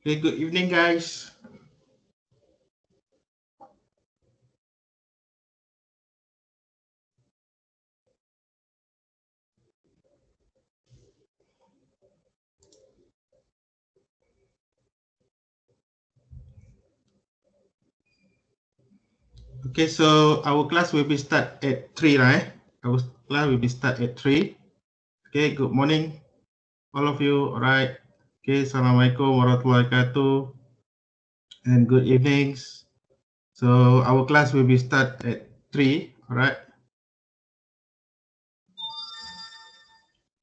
Okay, good evening, guys. Okay, so our class will be start at 3, right? Our class will be start at 3. Okay, good morning, all of you. All right. Okay, Assalamualaikum warahmatullahi wabarakatuh. And good evenings. So our class will be start at 3. All right.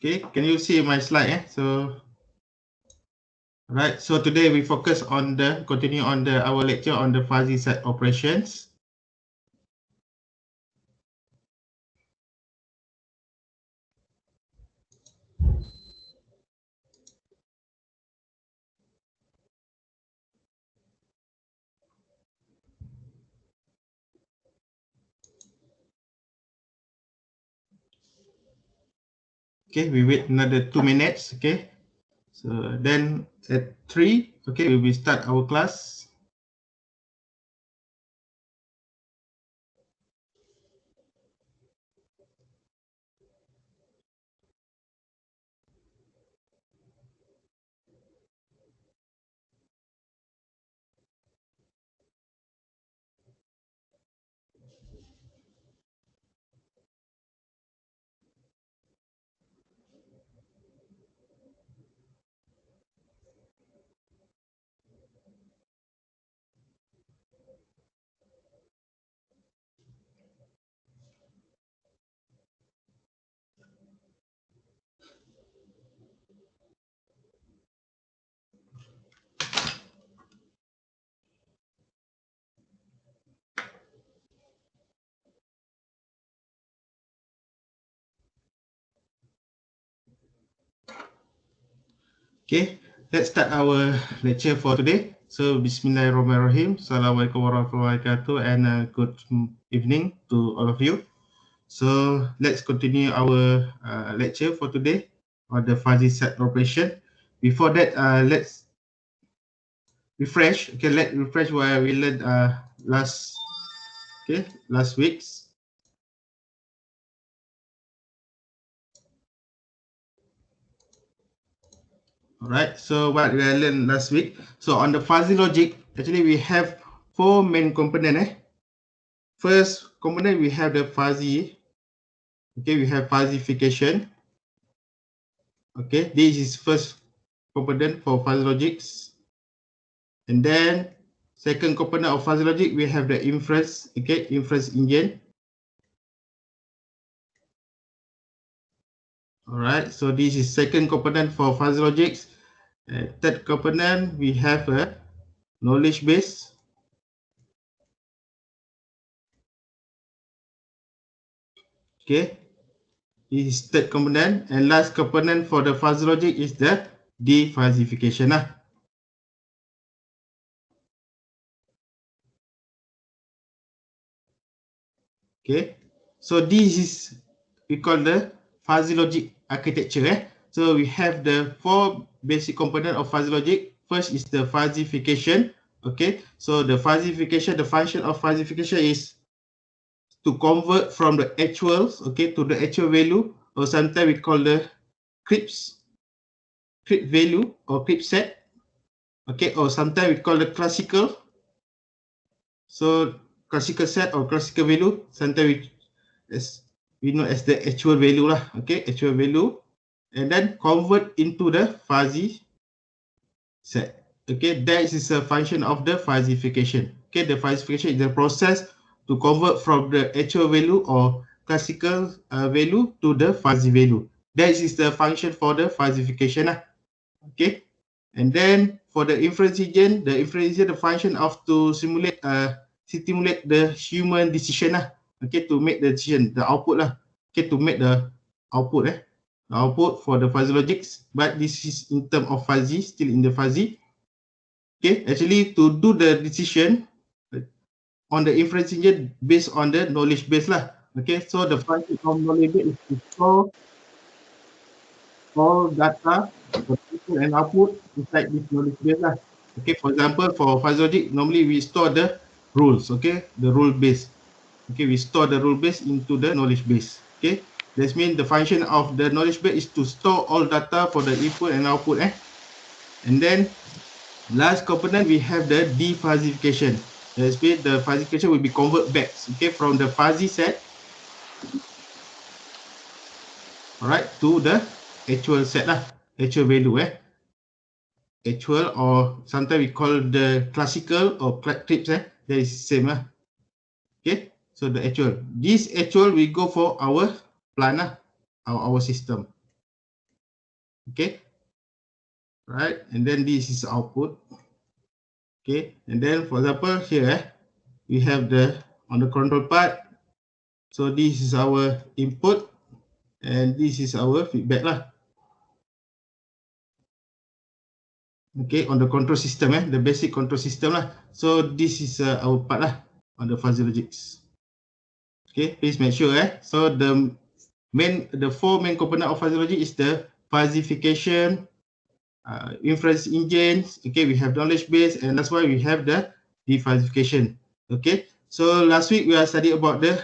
Okay, can you see my slide? So, all right. So today we focus on continue on our lecture on the fuzzy set operations. Okay, we wait another 2 minutes. Okay. So then at 3, okay, we will start our class. Okay, let's start our lecture for today. So, Bismillahirrahmanirrahim. Assalamualaikum warahmatullahi wabarakatuh, and good evening to all of you. So, let's continue our lecture for today on the fuzzy set operation. Before that, let's refresh. Okay, let's refresh what we learned last week's. All right, so what we learned last week. So on the fuzzy logic, actually we have 4 main components. First component, we have the fuzzy. Okay, we have fuzzification. Okay, this is first component for fuzzy logics. And then second component of fuzzy logic, we have the inference. Okay, inference engine. All right, so this is second component for fuzzy logics. Third component, we have a knowledge base. Okay, this is third component, and last component for the fuzzy logic is the defuzzification. Okay, so this is we call the fuzzy logic architecture. So we have the 4 basic components of fuzzy logic. First is the fuzzification. Okay, so the fuzzification, the function of fuzzification is to convert from the actuals, okay, to the actual value, or sometimes we call the crypt value or crypt set. Okay, or sometimes we call the classical. So classical set or classical value, sometimes we know as the actual value lah. Okay, actual value, and then convert into the fuzzy set. Okay, that is a function of the fuzzification. Okay, the fuzzification is the process to convert from the actual value or classical value to the fuzzy value. That is the function for the fuzzification. Okay, and then for the inference engine, the function of to simulate the human decision. Okay, to make the decision, the output Okay, to make the output the output for the fuzzy logics, but this is in terms of fuzzy, still in the fuzzy. Okay, actually to do the decision on the inference engine based on the knowledge base Okay, so the function of knowledge base is to store all data, the input and output inside this knowledge base Okay, for example, for fuzzy logic, normally we store the rules, okay, the rule base. Okay, we store the rule base into the knowledge base. Okay, that means the function of the knowledge base is to store all data for the input and output. And then last component we have the defuzzification. That means the fuzzification will be convert back, okay, from the fuzzy set, all right, to the actual set lah, actual value actual, or sometimes we call the classical or trips that is same lah. Okay, so the actual, this actual we go for our plan lah, our system. Okay, right, and then this is output. Okay, and then for example here we have the on the control part, so this is our input and this is our feedback lah. Okay, on the control system the basic control system lah. So this is our part lah on the fuzzy logics. Okay, please make sure so the four main component of fuzzy logic is the fuzzification, inference engines. Okay, we have knowledge base, and that's why we have the defuzzification. Okay, so last week we are studying about the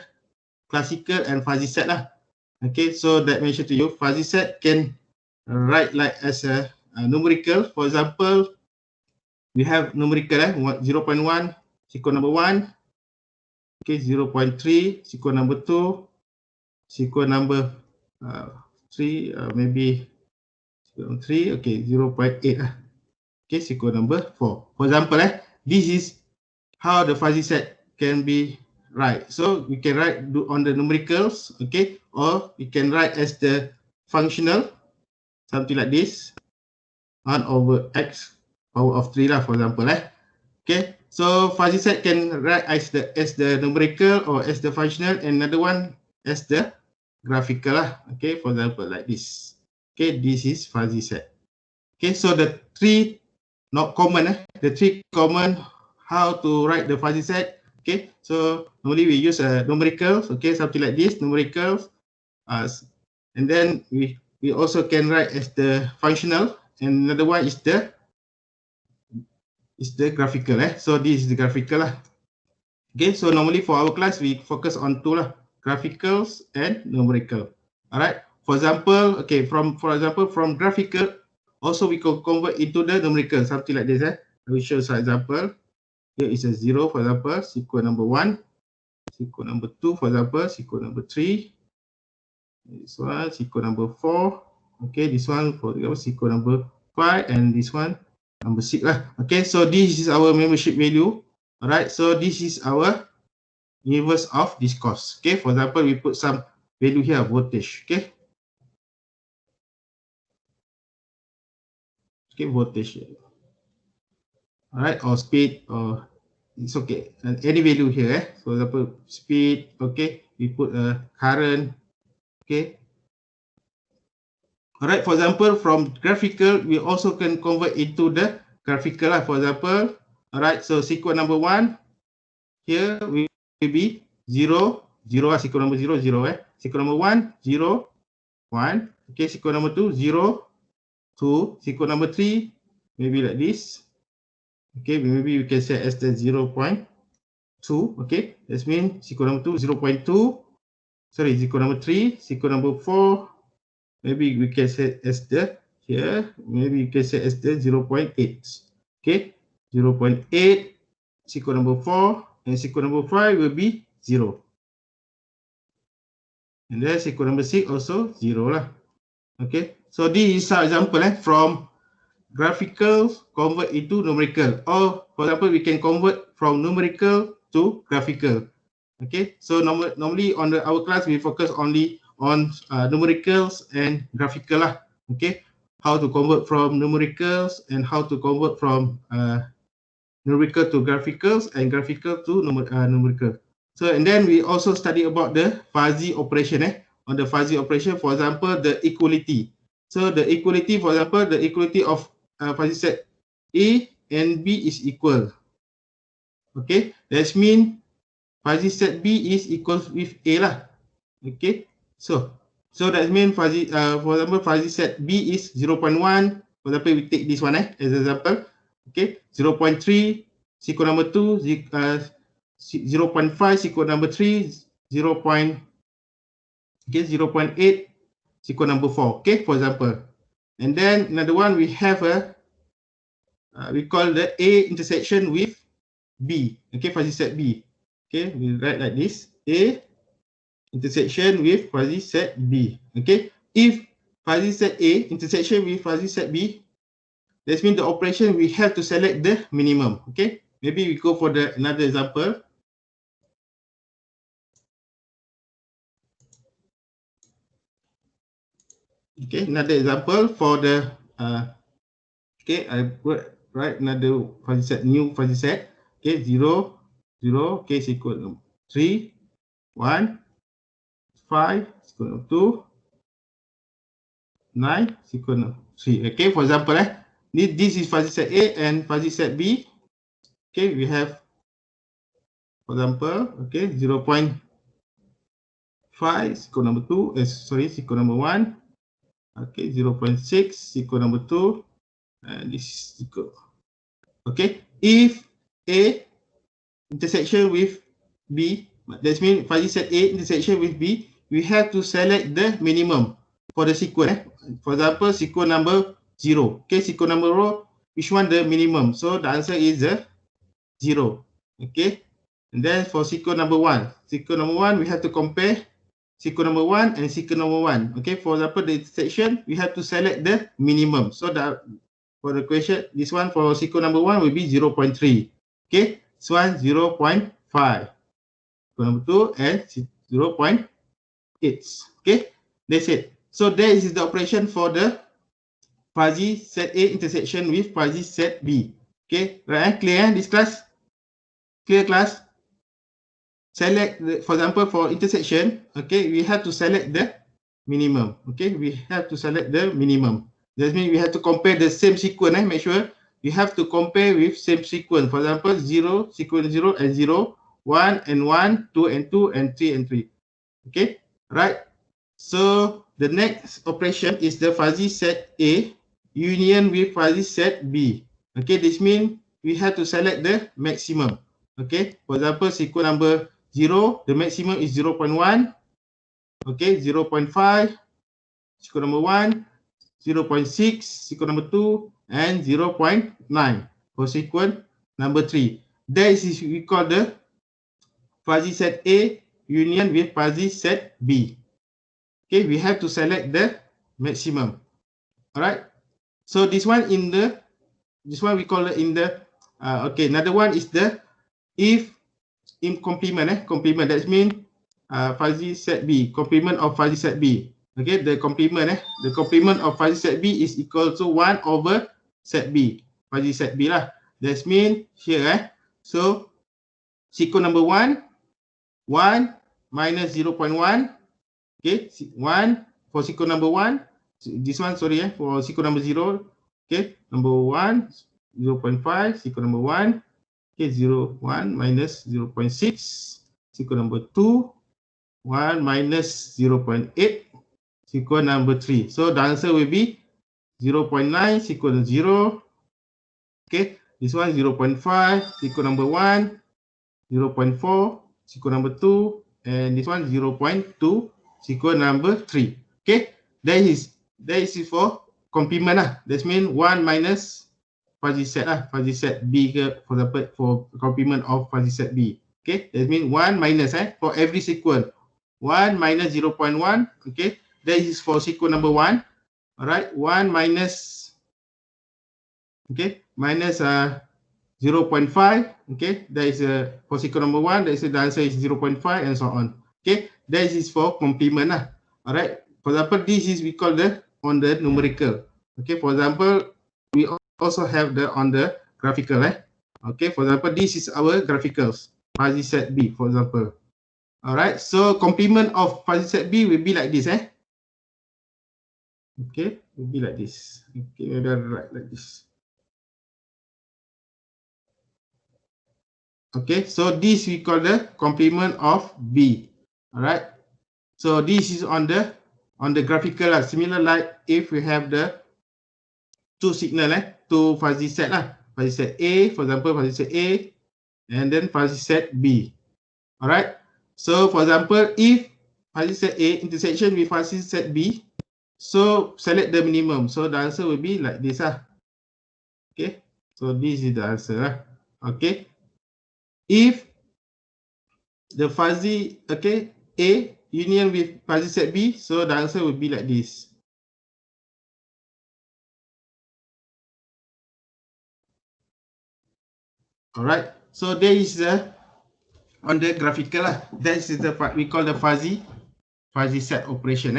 classical and fuzzy set lah. Okay, so that mentioned to you, fuzzy set can write like as a numerical. For example, we have numerical 0.1 sequence number 1, okay, 0.3 sequence number 2, sequence number 3, maybe 3, okay, 0.8 okay, sequence number 4. For example, this is how the fuzzy set can be write. So we can write on the numericals, okay, or we can write as the functional, something like this, 1 over x power of 3 lah, for example. Okay, so fuzzy set can write as the numerical or as the functional, and another one as the graphical lah. Okay, for example like this. Okay, this is fuzzy set. Okay, so the three not common the three common how to write the fuzzy set. Okay, so normally we use numericals, okay, something like this, numericals, and then we also can write as the functional, and another one is the graphical. So this is the graphical lah. Okay, so normally for our class we focus on two lah, graphicals and numerical. All right, for example, okay, from graphical also we can convert into the numerical, something like this. I will show some example. Here is a 0, for example, sequence number 1, sequence number 2, for example, sequence number 3, this one, sequence number 4, okay, this one for example, sequence number 5, and this one number 6 lah. Okay, so this is our membership value. All right, so this is our universe of this course. Okay, for example, we put some value here, voltage. Okay, voltage. All right, or speed, or it's okay, and any value here. For example, speed. Okay, we put a current. Okay. All right, for example, from graphical we also can convert into the graphical lah. For example, all right, so sequence number 1 here will be 0 0 sequence number 0 0 sequence number 1 0 1, okay, sequence number 2 0 2, sequence number 3 maybe like this. Okay, maybe we can say as the 0.2. Okay, that means sequence number 2 0.2, sorry, sequence number 3, sequence number 4, maybe we can say as the here, maybe you can say as the 0.8. Okay, 0.8, sequence number 4, and sequence number 5 will be 0. And then sequence number 6 also 0 lah. Okay, so this is an example from graphical convert into numerical, or for example we can convert from numerical to graphical. Okay, so normally on our class we focus only on numericals and graphical lah. Okay, how to convert from numericals and how to convert from numerical to graphicals and graphical to numerical. So and then we also study about the fuzzy operation. On the fuzzy operation, for example, the equality. So the equality, for example, the equality of fuzzy set A and B is equal. Okay, that means fuzzy set B is equal with A lah. Okay, so that means fuzzy for example fuzzy set B is 0.1. For example, we take this one as an example. Okay, 0.3 sequence number 2, 0.5 sequence number 3, 0. Okay, 0.8 sequence number 4. Okay, for example. And then another one we have a we call the A intersection with B. Okay, fuzzy set B. Okay, we write like this: A intersection with fuzzy set B. Okay, if fuzzy set A intersection with fuzzy set B, that means the operation we have to select the minimum. Okay, maybe we go for the another example. Okay, another example for the okay, I put right another fuzzy set, new fuzzy set. Okay, 0, 0. Okay, is equal to 3, 1, 5 is equal to 2, 9 is equal to 3. Okay, for example, this is fuzzy set A and fuzzy set B. Okay, we have, for example, okay, 0.5 is equal number 2, sorry, is equal number 1. Okay, 0.6 equal number 2, and this is equal. Okay, if A intersection with B, that means fuzzy set A intersection with B, we have to select the minimum for the sequence. For example, sequence number 0. Okay, sequence number row, which one the minimum? So the answer is 0. Okay, and then for sequence number 1, we have to compare sequence number 1 and sequence number 1. Okay, for example, the intersection, we have to select the minimum. So that for the question, this one for sequence number 1 will be 0.3. Okay, this one 0.5. Number 2 and 0.8. Okay, that's it. So that is the operation for the fuzzy set A intersection with fuzzy set B. Okay, right? Clear this class? Clear class? Select, for example, for intersection, okay, we have to select the minimum. Okay, we have to select the minimum. That means we have to compare the same sequence. Make sure you have to compare with same sequence. For example, 0, sequence 0 and 0, 1 and 1, 2 and 2, and 3 and 3. Okay, right? So the next operation is the fuzzy set A union with fuzzy set B. Okay, this means we have to select the maximum. Okay, for example, sequence number 0, the maximum is 0.1. Okay, 0.5, sequence number 1, 0.6, sequence number 2, and 0.9 for sequence number 3. That is we call the fuzzy set A union with fuzzy set B. Okay, we have to select the maximum. All right. So this one we call it in the okay. Another one is the if in complement. Complement, that means fuzzy set B, complement of fuzzy set B. Okay, the complement of fuzzy set B is equal to 1 over set B, fuzzy set B lah. That means here so sequence number 1 minus 0.1. Okay, 1 for sequence number 1. This one, sorry, for sequence number 0. Okay, number 1, 0.5, sequence number 1. Okay, 0, 1 minus 0.6. Sequence number 2, 1 minus 0.8. Sequence number 3. So the answer will be 0.9, sequence 0. Okay, this one 0.5, sequence number 1. 0.4, sequence number 2. And this one 0.2, sequence number 3. Okay, that is for complement. That means 1 minus fuzzy set fuzzy set B for the complement of fuzzy set B. Okay, that means 1 minus for every sequence. 1 minus 0.1. Okay, that is for sequence number 1. All right, 1 minus minus 0.5. Okay, that is for sequence number 1. That is the answer is 0.5 and so on. Okay, that is for complement. All right, for example, this is we call the on the numerical. Okay, for example, we also have the on the graphical. Okay, for example, this is our graphicals fuzzy set B, for example. All right, so complement of fuzzy set B will be like this. Okay, will be like this. Okay, maybe I'll write like this. Okay, so this we call the complement of B. All right, so this is on the graphical similar like if we have the two signal two fuzzy set fuzzy set A, for example, fuzzy set A, and then fuzzy set B. All right. So for example, if fuzzy set A intersection with fuzzy set B, so select the minimum. So the answer will be like this. Okay. So this is the answer. Okay. If the fuzzy, okay, A union with fuzzy set B, so the answer will be like this. All right. So there is the on the graphical that is the part we call the fuzzy set operation.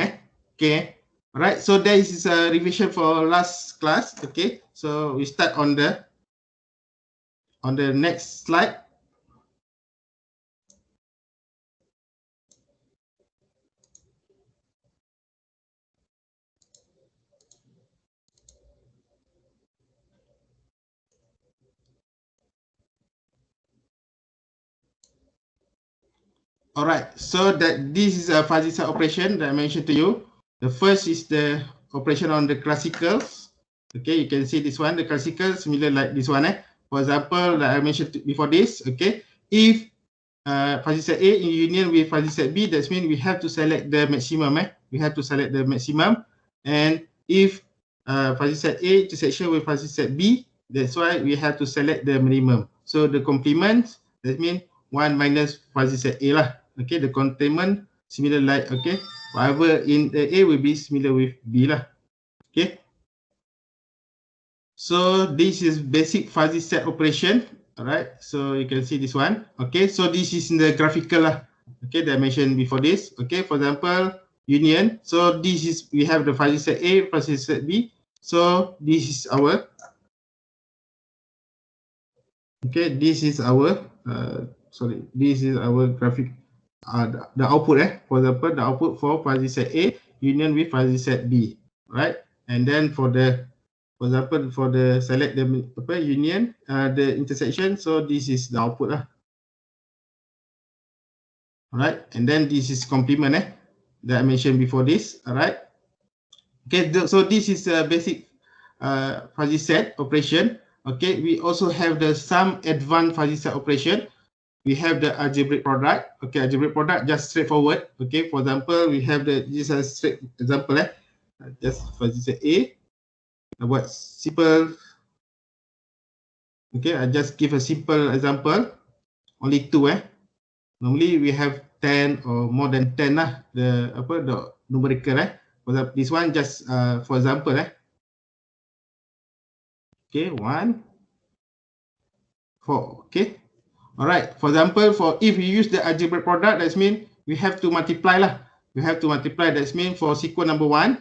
Okay. All right. So there is a revision for last class. Okay. So we start on the next slide. All right, so that this is a fuzzy set operation that I mentioned to you. The first is the operation on the classicals. Okay, you can see this one, the classical similar like this one. For example, that I mentioned before this. Okay, if fuzzy set A in union with fuzzy set B, that means we have to select the maximum. We have to select the maximum, and if fuzzy set A intersection with fuzzy set B, that's why we have to select the minimum. So the complement, that means 1 minus fuzzy set A lah. Okay, the complement similar like, okay, whatever in the A will be similar with B lah. Okay. So this is basic fuzzy set operation. All right. So you can see this one. Okay. So this is in the graphical lah. Okay, that I mentioned before this. Okay. For example, union. So this is, we have the fuzzy set A, fuzzy set B. So this is our, okay, this is our, this is our graphic, the output. For example, the output for fuzzy set A union with fuzzy set B. Right. And then for the, for example, for the select the union, the intersection, so this is the output lah. All right, and then this is complement that I mentioned before this. All right. Okay, so this is a basic fuzzy set operation. Okay, we also have the some advanced fuzzy set operation. We have the algebraic product. Okay, algebraic product just straightforward. Okay, for example, we have the, this is a straight example just fuzzy set A. Buat simple. Okay, I just give a simple example. Only 2. Normally we have 10 or more than 10 lah. The apa, the numerical For example, this one just for example Okay, 1, 4. Okay. Alright. For example, for if we use the algebraic product, that means we have to multiply lah. We have to multiply. That means for sequence number 1.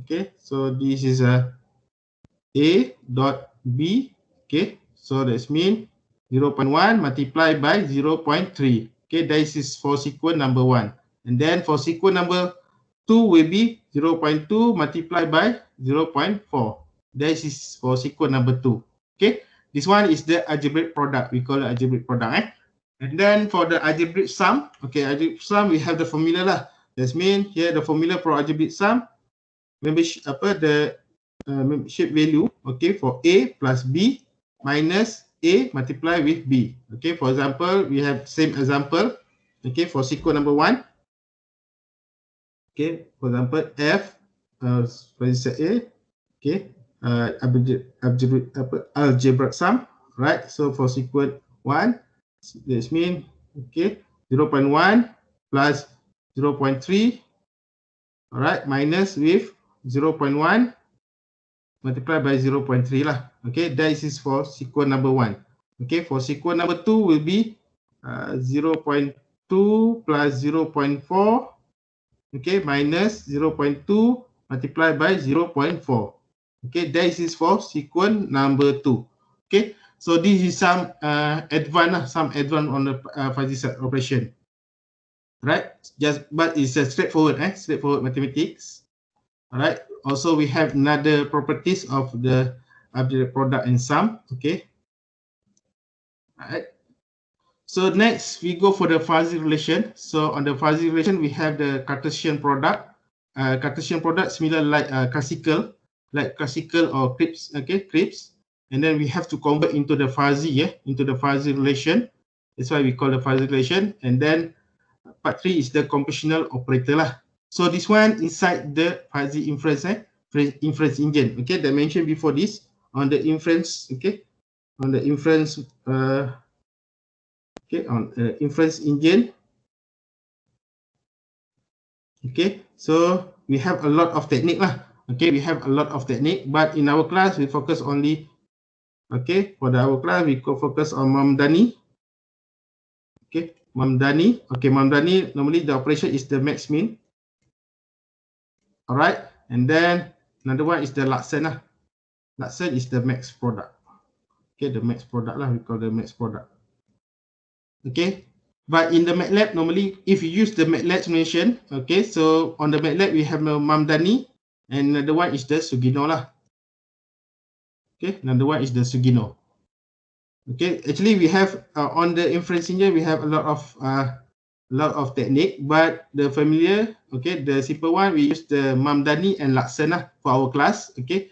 Okay. So this is A dot B. Okay. So that means 0.1 multiplied by 0.3. Okay, this is for sequence number 1. And then for sequence number 2 will be 0.2 multiplied by 0.4. This is for sequence number 2. Okay, this one is the algebraic product. We call it algebraic product. And then for the algebraic sum, okay, algebraic sum we have the formula lah. That means here the formula for algebraic sum, membership the membership value, okay, for A plus B minus A multiplied with B. Okay, for example, we have same example. Okay, for sequence number 1. Okay, for example, F, let's say A. Okay, algebraic sum, right? So for sequence 1, this means, okay, 0.1 plus 0.3, all right, minus with 0.1 multiplied by 0.3 lah. Okay, that is for sequence number 1. Okay, for sequence number 2 will be 0.2 plus 0.4, okay, minus 0.2 multiplied by 0.4. Okay, that is for sequence number 2. Okay, so this is some advanced on the fuzzy set operation. Right, just but it's a straightforward mathematics. All right. Also, we have another properties of the algebraic product and sum. Okay. All right. So next, we go for the fuzzy relation. So on the fuzzy relation, we have the Cartesian product. Cartesian product similar like classical or Cripps. Okay, Cripps. and then we have to convert into the fuzzy, into the fuzzy relation. That's why we call the fuzzy relation. And then part 3 is the compositional operator lah. So this one inside the fuzzy inference, inference engine. Okay, that mentioned before this on the inference. Okay, on the inference. Okay, on inference engine. Okay, so we have a lot of technique lah. Okay, we have a lot of technique, but in our class we focus only. Okay, for our class we focus on Mamdani. Okay, Mamdani. Okay, Mamdani normally the operation is the max-min. Alright, and then another one is the Laksen lah. Laksen is the max product. Okay, the max product lah, we call the max product. Okay, but in the MATLAB normally if you use the MATLAB simulation, okay, so on the MATLAB we have the Mamdani and another one is the Sugino lah. Okay, another one is the Sugino. Okay, actually we have on the inference engine we have a lot of technique, but the familiar, okay, the simple one we use the Mamdani and Laksen lah for our class. Okay,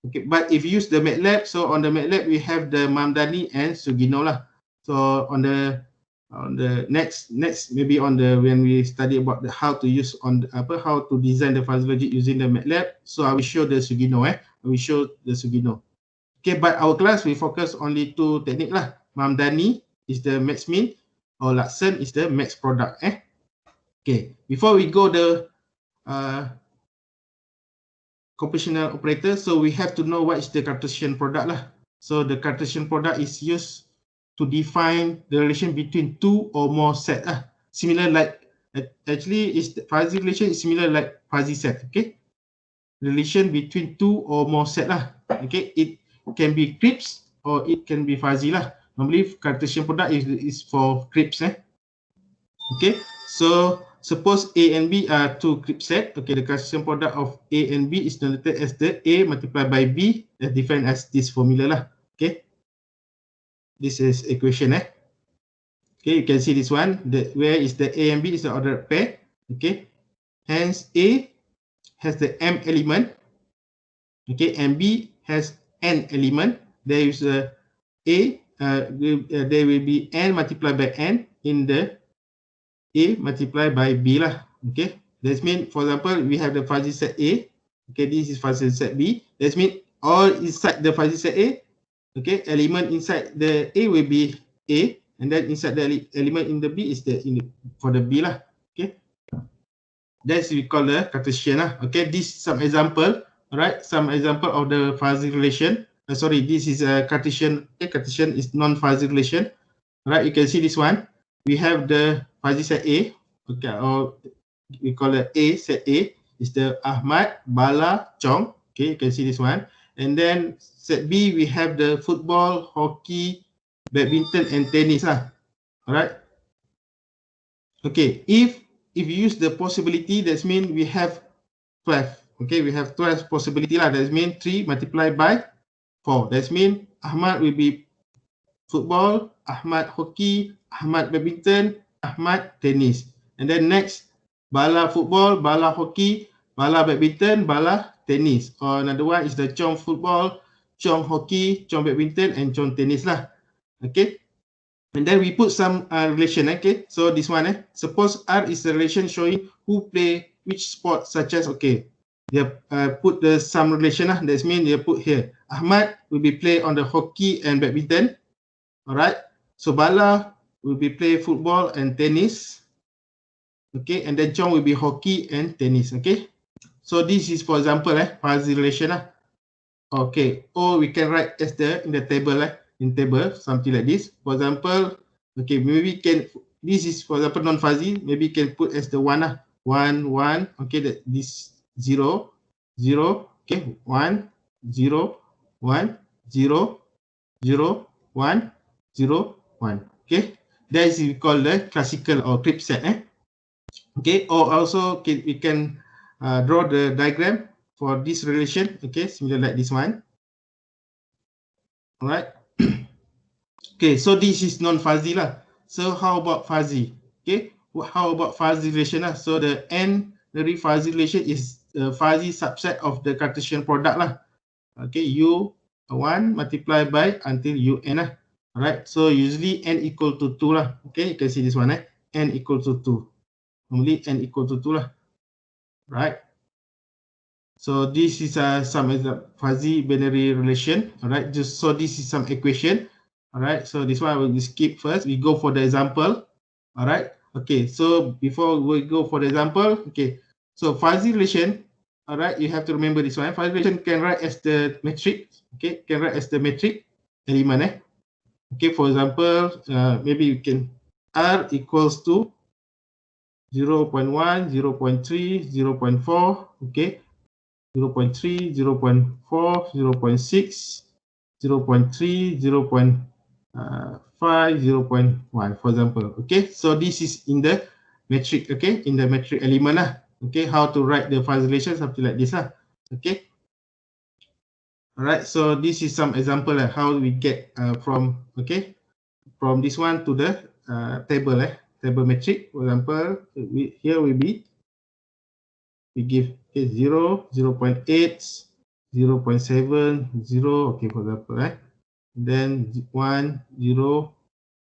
okay, but if you use the MATLAB, so on the MATLAB we have the Mamdani and Sugino lah. So on the next maybe on the when we study about the how to use on the, how to design the fuzzy logic using the MATLAB, so I will show the Sugino. I will show the Sugino. Okay, but our class we focus only two technique lah. Mamdani is the max-min, or Laksen is the max product. Okay, before we go the compositional operator, so we have to know what is the Cartesian product lah. So the Cartesian product is used to define the relation between two or more set. Similar like, actually is the fuzzy relation is similar like fuzzy set. Okay, relation between two or more set lah. Okay, it can be crisp or it can be fuzzy lah. Normally Cartesian product is for crisp. Okay, so suppose A and B are two crisp set. Okay, the Cartesian product of A and B is denoted as the A multiplied by B, as defined as this formula lah. Okay, this is equation. Okay, you can see this one. Where is the A and B is the ordered pair. Okay, hence A has the M element. Okay, and B has N element. There is a there will be N multiplied by N in the A multiplied by B lah. Okay, that means for example we have the fuzzy set A. Okay, this is fuzzy set B. That means all inside the fuzzy set A. Okay, element inside the A will be A, and then inside the element in the B is for the B lah. Okay, that's we call the Cartesian lah. Okay, this is some example. Alright, some example of the fuzzy relation. Sorry, this is a Cartesian. Okay, Cartesian is non-fuzzy relation. Alright, you can see this one. We have the fuzzy set A. Okay, or we call it A set A is the Ahmad, Bala, Chong. Okay, you can see this one. And then set B, we have the football, hockey, badminton, and tennis lah. Alright. Okay, if you use the possibility, that means we have 12. Okay, we have 12 possibility lah. That means 3 multiplied by 4. That means Ahmad will be football, Ahmad hockey, Ahmad badminton, Ahmad tennis. And then next, Bala football, Bala hockey, Bala badminton, Bala tennis. Or another one is the Chong football, Chong hockey, Chong badminton, and Chong tennis lah. Okay. And then we put some relation. Okay. So this one, suppose R is a relation showing who play which sport, such as, okay, they put the some relation lah. That means they put here Ahmad will be play on the hockey and badminton. Alright. So Bala will be play football and tennis. Okay, and then Chong will be hockey and tennis. Okay, so this is for example fuzzy relation lah. Okay, or we can write as in the table in table something like this. For example, okay, maybe can this is for example non-fuzzy. Maybe can put as the 1 lah. 1 1. Okay, that this 0 0. Okay, 1 0 1 0 0 1 0 1. Okay, that is we call the classical or crisp set. Okay, or also we can draw the diagram for this relation. Okay, similar like this one. All right. Okay, so this is non-fuzzy lah. So how about fuzzy? Okay, how about fuzzy relation lah? So the n-ary fuzzy relation is the fuzzy subset of the Cartesian product lah. Okay, U 1 multiplied by until un lah. Alright, so usually n equal to 2 lah. Okay, you can see this one n equal to 2. Normally n equal to 2 lah. Right. So this is some fuzzy binary relation. Alright, just so this is some equation. Alright, so this one I will skip first. We go for the example. Alright, okay, so before we go for the example, okay, so fuzzy relation. Alright, you have to remember this one. Fuzzy relation can write as the matrix. Okay, can write as the matrix element. Okay, for example, maybe you can R equals to 0.1, 0.3, 0.4, okay, 0.3, 0.4, 0.6, 0.3, 0.5, 0.1, for example. Okay, so this is in the metric, okay, in the metric element lah. Okay, how to write the fuzzy relation, something like this lah. Okay. Alright, so this is some example how we get from, okay, from this one to the table, table metric. For example, here will be, we give 0, 0.8, 0.7, 0, okay, for example, then 1, 0,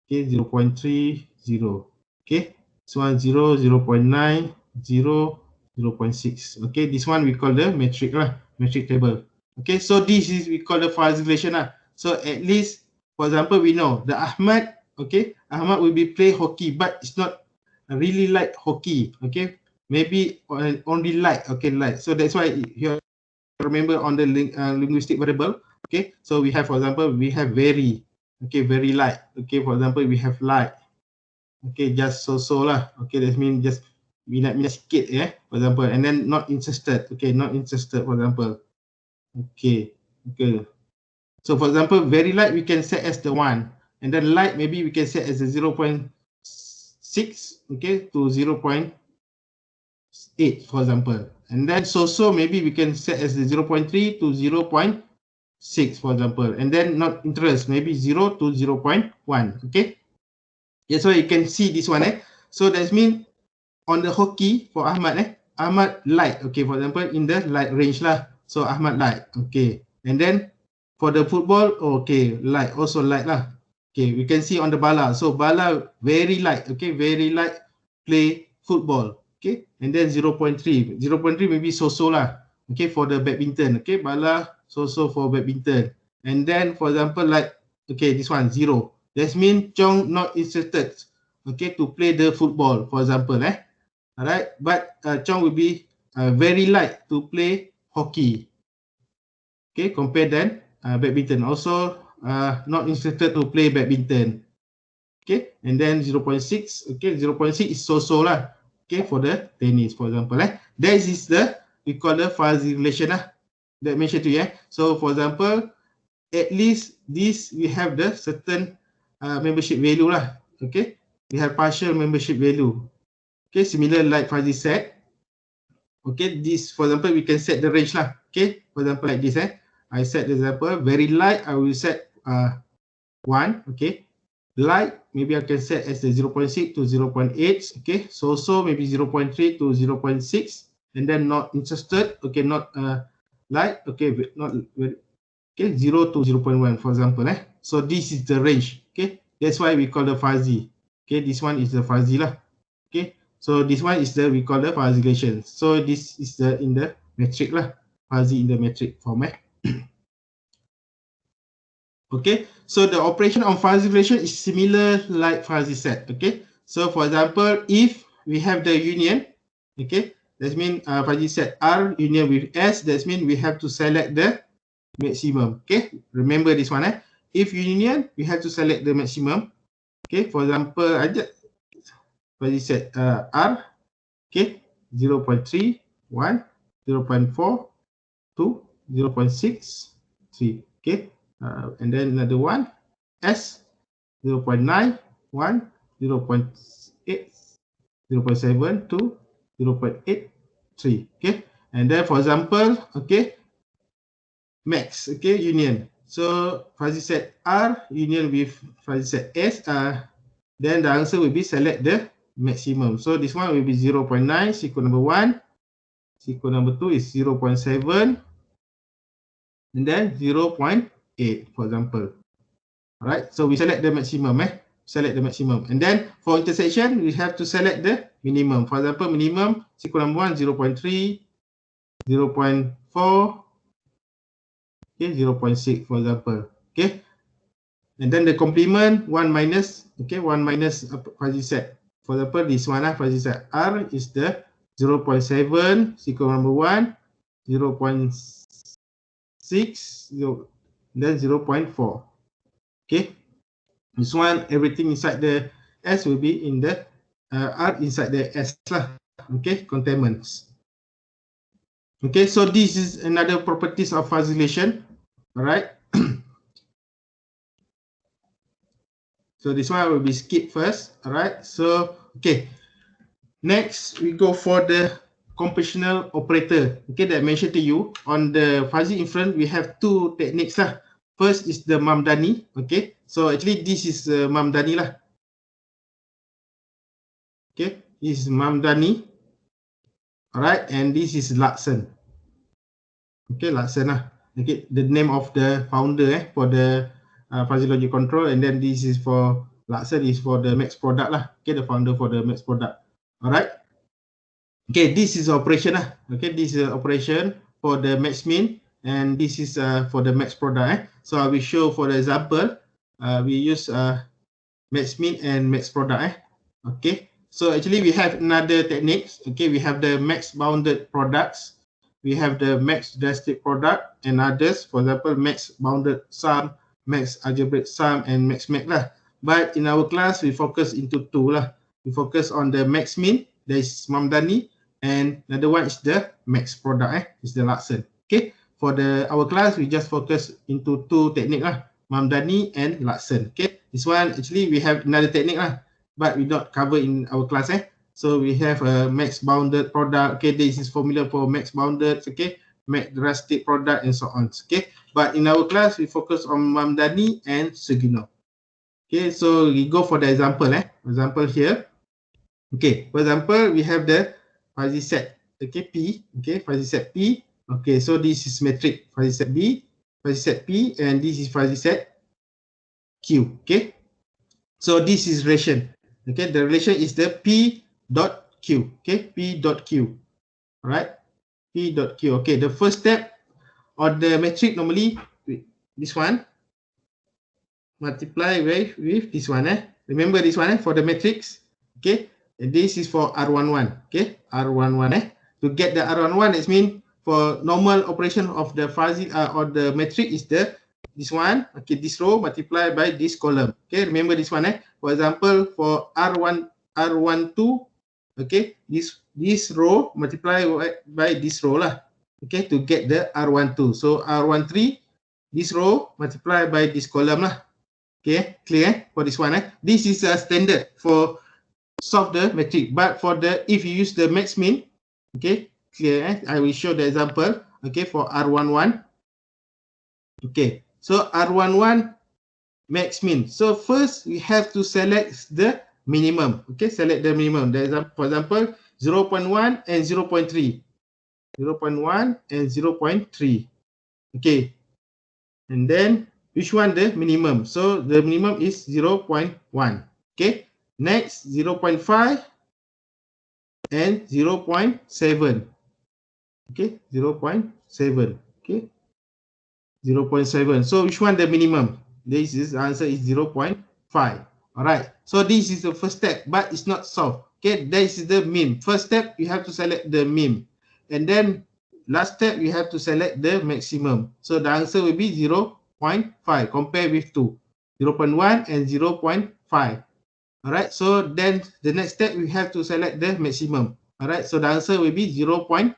okay, 0.3, 0, okay, this one 0, 0.9, 0, 0.6, okay, this one we call the metric lah, metric table. Okay, so this is we call the fuzzy relation lah. So at least, for example, we know the Ahmad, okay, Ahmad will be play hockey, but it's not really like hockey, okay, maybe only light, okay, light. So that's why you remember on the linguistic variable, okay, so we have, for example, we have very, okay, very light, okay, for example, we have light, okay, just so lah, okay, that means just minat sikit, for example, and then not interested, okay, not interested, for example, okay, okay. So for example, very light we can set as the 1, and then light maybe we can set as a 0.6, okay, to 0.8, for example. And then so maybe we can set as the 0.3 to 0.6, for example. And then not interest, maybe 0 to 0.1, okay. Yeah, so you can see this one, So that means on the hockey for Ahmad, Ahmad light, okay, for example, in the light range lah. So Ahmad light, okay. And then for the football, okay, light, also light lah. Okay, we can see on the Bala. So Bala very light, okay, very light, play football, okay. And then 0.3, 0.3 maybe so lah, okay, for the badminton, okay, Bala so for badminton. And then for example, like, okay, this one 0. That means Chong not interested, okay, to play the football, for example, Alright, but Chong will be very light to play hockey, okay, compared than badminton. Also, not interested to play badminton, okay. And then 0.6, okay, 0.6 is so lah, okay, for the tennis, for example, That is the, we call the fuzzy relation that mentioned to you, So for example, at least this we have the certain membership value lah, okay. We have partial membership value, okay, similar like fuzzy set. Okay, this, for example, we can set the range lah, okay. For example, like this, I set the example, very light, I will set 1, okay. Light, maybe I can set as the 0.6 to 0.8, okay. So maybe 0.3 to 0.6, and then not interested, okay, not light, okay, not very, okay, 0 to 0.1, for example, So this is the range, okay. That's why we call the fuzzy, okay. This one is the fuzzy lah, okay. So this one is the, we call the fuzzy relation. So this is the in the metric lah, fuzzy in the metric form, Okay, so the operation on fuzzy relation is similar like fuzzy set, okay. So for example, if we have the union, okay, that means fuzzy set R union with S, that means we have to select the maximum, okay. Remember this one, If union, we have to select the maximum, okay. For example, I just fuzzy set R, okay, 0.3, 1, 0.4, 2, 0.6, 3, okay. And then another one, S, 0.9, 1, 0.8, 0.7, 2, 0.8, 3, okay. And then for example, okay, max, okay, union. So fuzzy set R union with fuzzy set S, then the answer will be select the maximum. So this one will be 0.9, sequence number 1, sequence number 2 is 0.7, and then 0.8. for example. Alright, so we select the maximum, select the maximum. And then for intersection, we have to select the minimum. For example, minimum sequence number 1, 0.3, 0.4, okay, 0.6, for example. Okay. And then the complement 1 minus, okay, 1 minus fuzzy set. For example, this one, fuzzy set R is the 0.7, sequence number 1, 0.6, then 0.4. Okay. This one, everything inside the S will be in the R inside the S lah. Okay, containments. Okay, so this is another properties of fuzzylation. All right. So this one will be skipped first. All right. So okay. Next, we go for the compositional operator. Okay, that I mentioned to you on the fuzzy inference. We have two techniques lah. First is the Mamdani. Okay, so actually this is Mamdani lah. Okay, this is Mamdani. Alright, and this is Larsen. Okay, Larsen lah. Okay, the name of the founder for the fuzzy logic control, and then this is for Larsen is for the max product lah. Okay, the founder for the max product. Alright. Okay, this is operation lah. Okay, this is operation for the max-min, and this is for the max product. So I will show for the example. We use max-min and max product. Okay. So actually we have another techniques. Okay, we have the max bounded products, we have the max drastic product, and others. For example, max bounded sum, max algebraic sum, and max max lah. But in our class, we focus into two lah. We focus on the max min, that is Mamdani, and another one is the max product, is the Larsen. Okay, for our class, we just focus into two technique lah, Mamdani and Larsen. Okay, this one actually we have another technique lah, but we not cover in our class. So we have a max bounded product. Okay, this is formula for max bounded. Okay, max drastic product and so on. Okay, but in our class we focus on Mamdani and Sugino. Okay, so we go for the example. Example here. Okay, for example, we have the fuzzy set. Okay, P. Okay, fuzzy set P. Okay, so this is metric fuzzy set B, fuzzy set P, and this is fuzzy set Q. Okay, so this is relation. Okay, the relation is the P dot Q. Okay, P dot Q. All right, P dot Q. Okay, the first step on the metric normally this one multiply with this one. Remember this one for the matrix. Okay, and this is for R11. Okay, R11. To get the R11, that means for normal operation of the fuzzy or the metric is this one. Okay, this row multiplied by this column. Okay, remember this one. For example, for R12, okay, this row multiplied by this row lah. Okay, to get the R12. So R13, this row multiplied by this column lah. Okay, clear for this one. This is a standard for solve the metric. But for if you use the max min, okay, clear. I will show the example. Okay, for R11. Okay, so R11 max min. So first we have to select the minimum. Okay, select the minimum. For example, 0.1 and 0.3. 0.1 and 0.3. Okay, and then which one the minimum? So the minimum is 0.1. Okay, next 0.5 and 0.7. Okay, 0.7. Okay, 0.7. So which one the minimum? This is answer is 0.5. All right. So this is the first step, but it's not solved. Okay, this is the mean. First step, you have to select the mean, and then last step you have to select the maximum. So the answer will be 0.5. Compare with 2, 0.1 and 0.5. All right. So then the next step we have to select the maximum. All right. So the answer will be 0.5.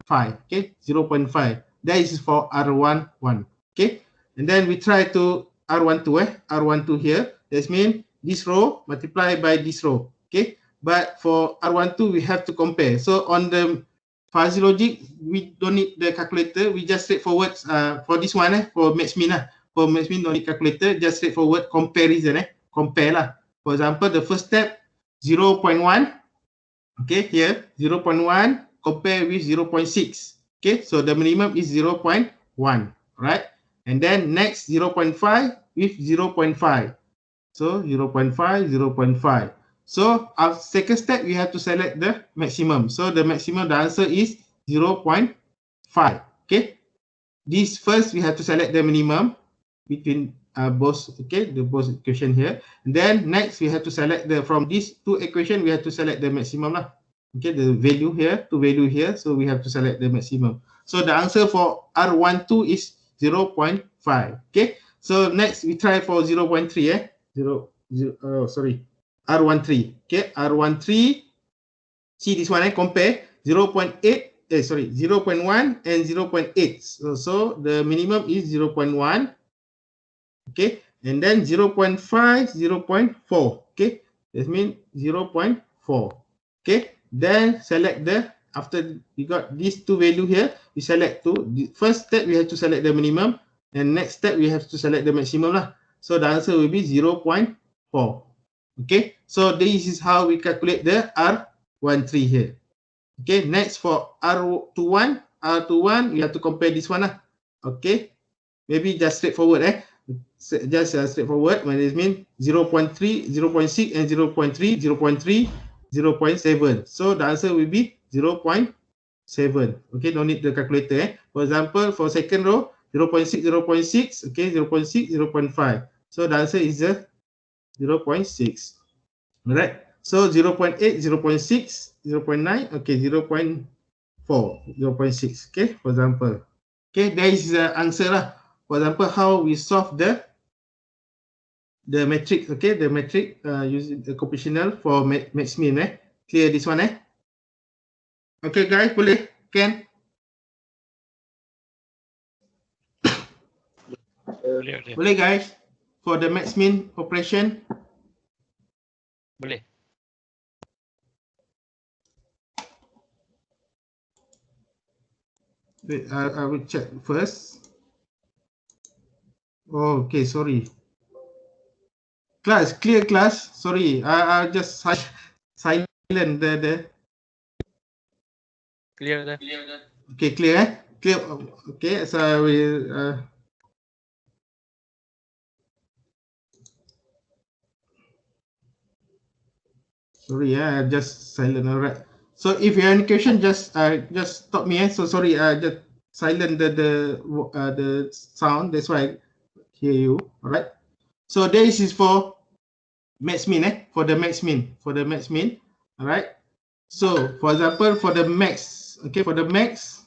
Okay, 0.5. That is for R11. Okay, and then we try to R12. R12 here. That means this row multiplied by this row. Okay, but for R12 we have to compare. So on the fuzzy logic, we don't need the calculator. We just straightforward for this one. For max-min for max-min don't need calculator. Just straightforward comparison. Compare lah. For example, the first step 0.1. Okay, here 0.1 compare with 0.6. Okay, so the minimum is 0.1. Right, And then next 0.5 with 0.5. So 0.5, 0.5. So our second step, we have to select the maximum. So the maximum, the answer is 0.5. Okay. This first, we have to select the minimum between both, okay, the both equation here. And then next, we have to select the, from these two equation, we have to select the maximum lah. Okay, the value here, to value here. So we have to select the maximum. So the answer for R12 is 0.5. Okay. So next, we try for 0.3. Sorry. R13. Okay. R13. See this one, compare 0.8. Sorry, 0.1 and 0.8. So the minimum is 0.1. Okay. And then 0.5, 0.4. Okay. That means 0.4. Okay. Then select the, after we got these two value here, we select two. The first step, we have to select the minimum. And next step, we have to select the maximum lah. So the answer will be 0.4. Okay. So this is how we calculate the R13 here. Okay. Next for R21. R21, we have to compare this one lah. Okay. Maybe just straightforward just straightforward. When it means 0.3, 0.6 and 0.3, 0.3, 0.7. So the answer will be 0.7. Okay, no need the calculator. For example, for second row, 0.6, 0.6. Okay, 0.6, 0.5. So the answer is 0.6. Alright. So 0.8, 0.6, 0.9. Okay, 0.4, 0.6. Okay, for example. Okay, that is the answer lah. For example, how we solve the matrix. Okay, the matrix using the compositional for max-min. Clear this one. Okay, guys, boleh? Can? Boleh, guys? For the max-min operation. Boleh. Wait, I will check first. Oh, okay, sorry. Class, clear class. Sorry, I just silent the. Clear dah. Okay, clear. Clear. Okay, so I will. Sorry, I just silent. Alright. So if you have any question, just stop me. So sorry, just silent the sound. That's why I hear you. Alright. So this is for max-min. For the max-min. For the max-min. Alright. So for example, for the max. Okay, for the max.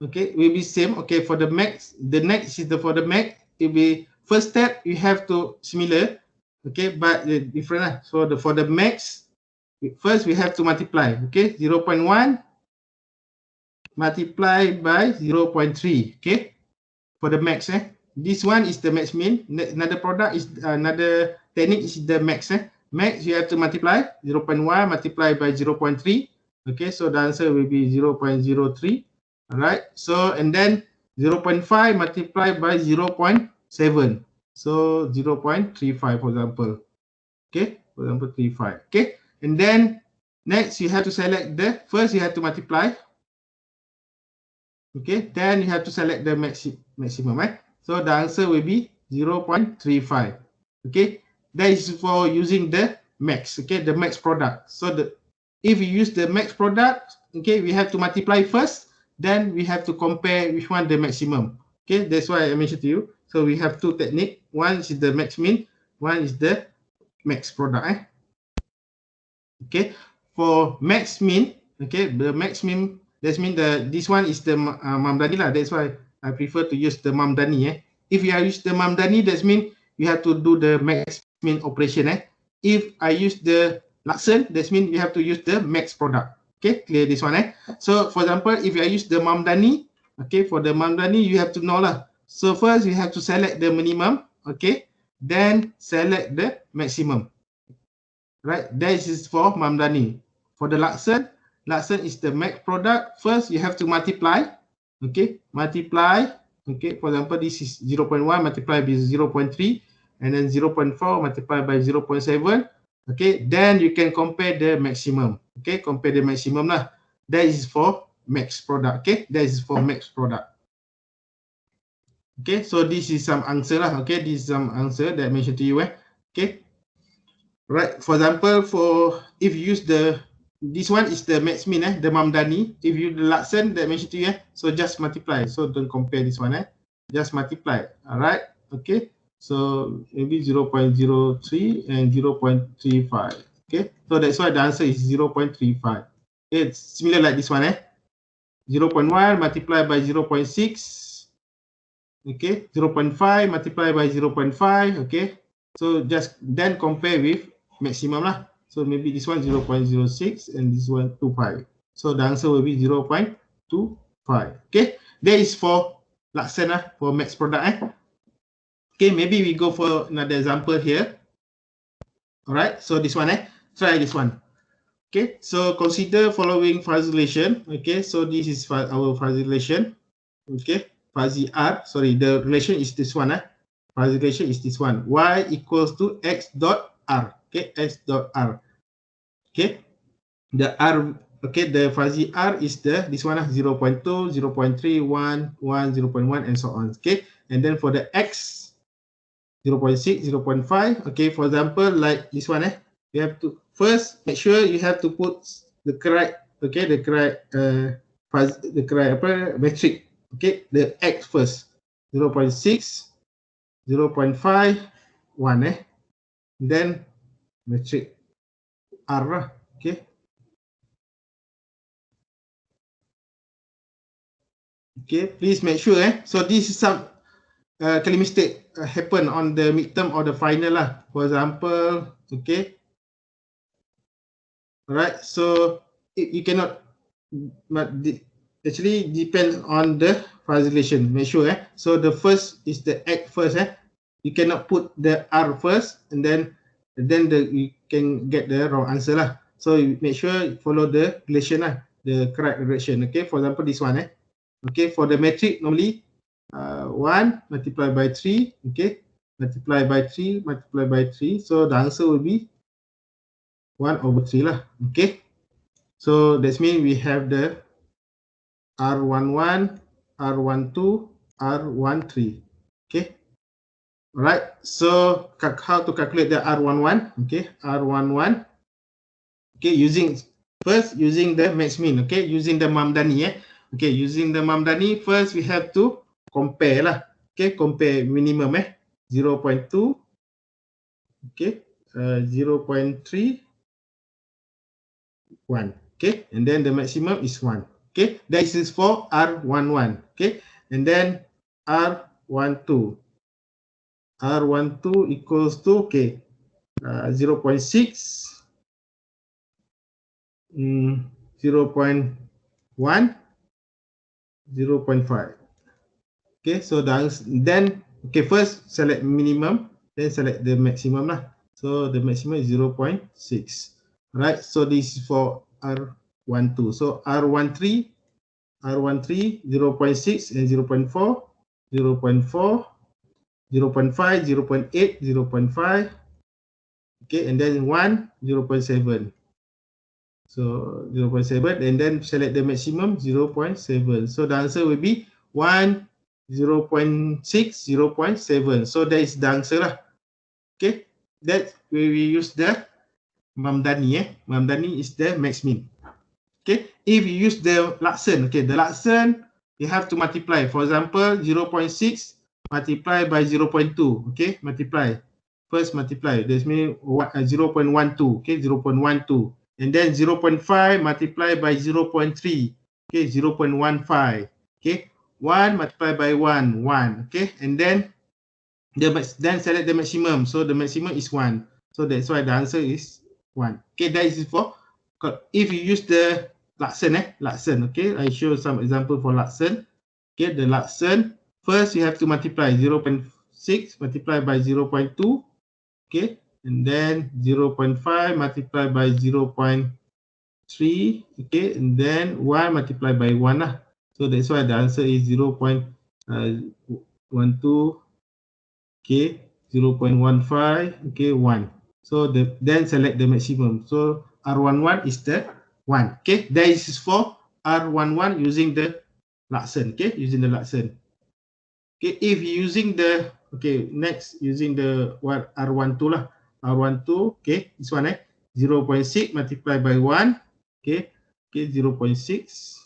Okay, will be same. Okay, for the max, the next is for the max. It will be first step. You have to similar. Okay, but different. So for the max, first we have to multiply. Okay, 0.1 multiply by 0.3. Okay, for the max. This one is the max min. Another product is another technique is the max. Max you have to multiply 0.1 multiply by 0.3. Okay, so the answer will be 0.03. Alright, so and then 0.5 multiplied by 0.7. So 0.35 for example. Okay, for example 35. Okay, and then next you have to select the first you have to multiply. Okay, then you have to select the maximum. So the answer will be 0.35. Okay, that is for using the max. Okay, the max product. So if you use the max product, okay, we have to multiply first. Then we have to compare which one the maximum. Okay, that's why I mentioned to you. So we have two techniques. One is the max min, one is the max product. Okay, for max min, okay, the max min, that means this one is the Mamdani lah. That's why I prefer to use the Mamdani. If you use the Mamdani, that means you have to do the max min operation. If I use the Laksen, that means you have to use the max product. Okay, clear this one. So for example, if I use the Mamdani, okay, for the Mamdani, you have to know lah. So first you have to select the minimum, okay, then select the maximum. Right, that is for Mamdani. For the Laksen, Laksen is the max product. First you have to multiply, okay, multiply, okay, for example, this is 0.1 multiplied by 0.3 and then 0.4 multiplied by 0.7. Okay, then you can compare the maximum. Okay, compare the maximum lah. That is for max product. Okay, that is for max product. Okay, so this is some answer lah. Okay, this is some answer that I mentioned to you. Okay, right. For example, if you use this one is the max-min, the Mamdani. If you the Laksen that I mentioned to you, so just multiply. So don't compare this one, just multiply. All right. Okay. So maybe 0.03 and 0.35. Okay. So that's why the answer is 0.35. It's similar like this one, 0.1 multiplied by 0.6. Okay, 0.5 multiplied by 0.5. Okay, so just then compare with maximum lah. So maybe this one 0.06 and this one 2.5. So the answer will be 0.25. Okay, that is for Laksen for max product. Okay, maybe we go for another example here. All right, so this one try this one. Okay, so consider following fuzzy relation. Okay, so this is our fuzzy relation. Okay, fuzzy R, sorry, the relation is this one. Fuzzy relation is this one. Y equals to X dot R. Okay, X dot R. Okay, the R, okay, the fuzzy R is this one, 0.2, 0.3, 1, 1, 0.1, and so on. Okay, and then for the X, 0.6, 0.5. Okay, for example, like this one, you have to first make sure you have to put the correct, okay, the correct metric. Okay, the X first, 0.6, 0.5, 1, then metric R, okay. Okay, please make sure, so this is some kali mistake happen on the midterm or the final lah. For example, okay. Alright, so you cannot, actually depends on the fuzzy relation. Make sure, so the first is the X first, you cannot put the R first, and then you can get the wrong answer lah. So you make sure you follow the relation lah, the correct relation. Okay, for example, this one, okay, for the metric normally 1 multiplied by 3, okay, multiply by 3, multiply by 3, so the answer will be 1/3 lah. Okay, so that means we have the R11, R12, R13. Okay. All right. So how to calculate the R11? Okay, R11. Okay, using the max-min. Okay, using the Mamdani. Okay, using the Mamdani, first we have to compare lah. Okay, compare minimum 0.2. Okay, 0.3, 1. Okay, and then the maximum is 1. Okay, that is for R11. Okay, and then R12. R12 equals to, okay, 0.6, 0.1, 0.5. Okay, so then, okay, first select minimum, then select the maximum lah. So the maximum is 0.6. Right, so this is for R12. So R13, 0.6 and 0.4, 0.4, 0.5, 0.8, 0.5. Okay, and then 1, 0.7. So 0.7, and then select the maximum, 0.7. So the answer will be 1, 0.6, 0.7. So that is the answer lah. Okay, that's where we use the Mamdani. Mamdani is the max-min. Okay, if you use the Laksen, okay, the Laksen, you have to multiply. For example, 0.6 multiply by 0.2. Okay, multiply. First multiply. That means 0.12. Okay, 0.12. And then 0.5 multiply by 0.3. Okay, 0.15. Okay, 1 multiply by 1, 1. Okay, and then select the maximum. So the maximum is 1. So that's why the answer is 1. Okay, that is for, if you use the Laksen, Laksen. Okay, I show some example for Laksen. Okay, the Laksen, first you have to multiply 0.6 multiply by 0.2. Okay, and then 0.5 multiply by 0.3. Okay, and then 1 multiply by 1 lah. So that's why the answer is 0.12. Okay, 0.15. Okay, 1. So then select the maximum. So R11 is the 1. Okay, that is for R11 using the Laksen. Okay, using the Laksen. Okay, if using the, okay, next using the what R12 lah. R12, okay, this one 0.6 multiplied by 1, okay, 0.6,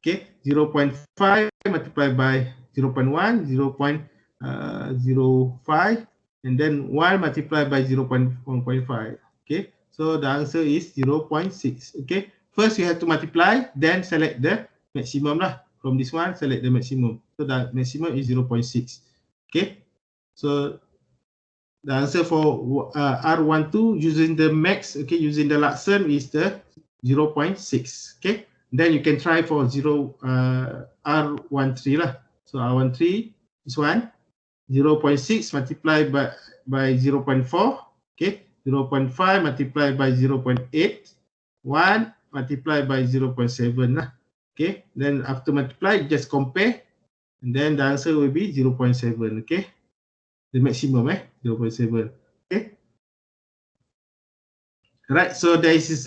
okay, 0.5 multiplied by 0.1, 0.05, and then 1 multiplied by 0.1.5, okay. So the answer is 0.6, okay. First you have to multiply, then select the maximum lah. From this one, select the maximum. So the maximum is 0.6, okay. So the answer for R12 using the max, okay, using the Laksen is the 0.6, okay. Then you can try for R13 lah. So R13, this one, 0.6 multiplied by 0.4, okay, 0.5 multiplied by 0.8, 1 multiplied by 0.7 lah, okay. Then after multiply, just compare, and then the answer will be 0.7, okay. The maximum 0.7, okay. Right, so there is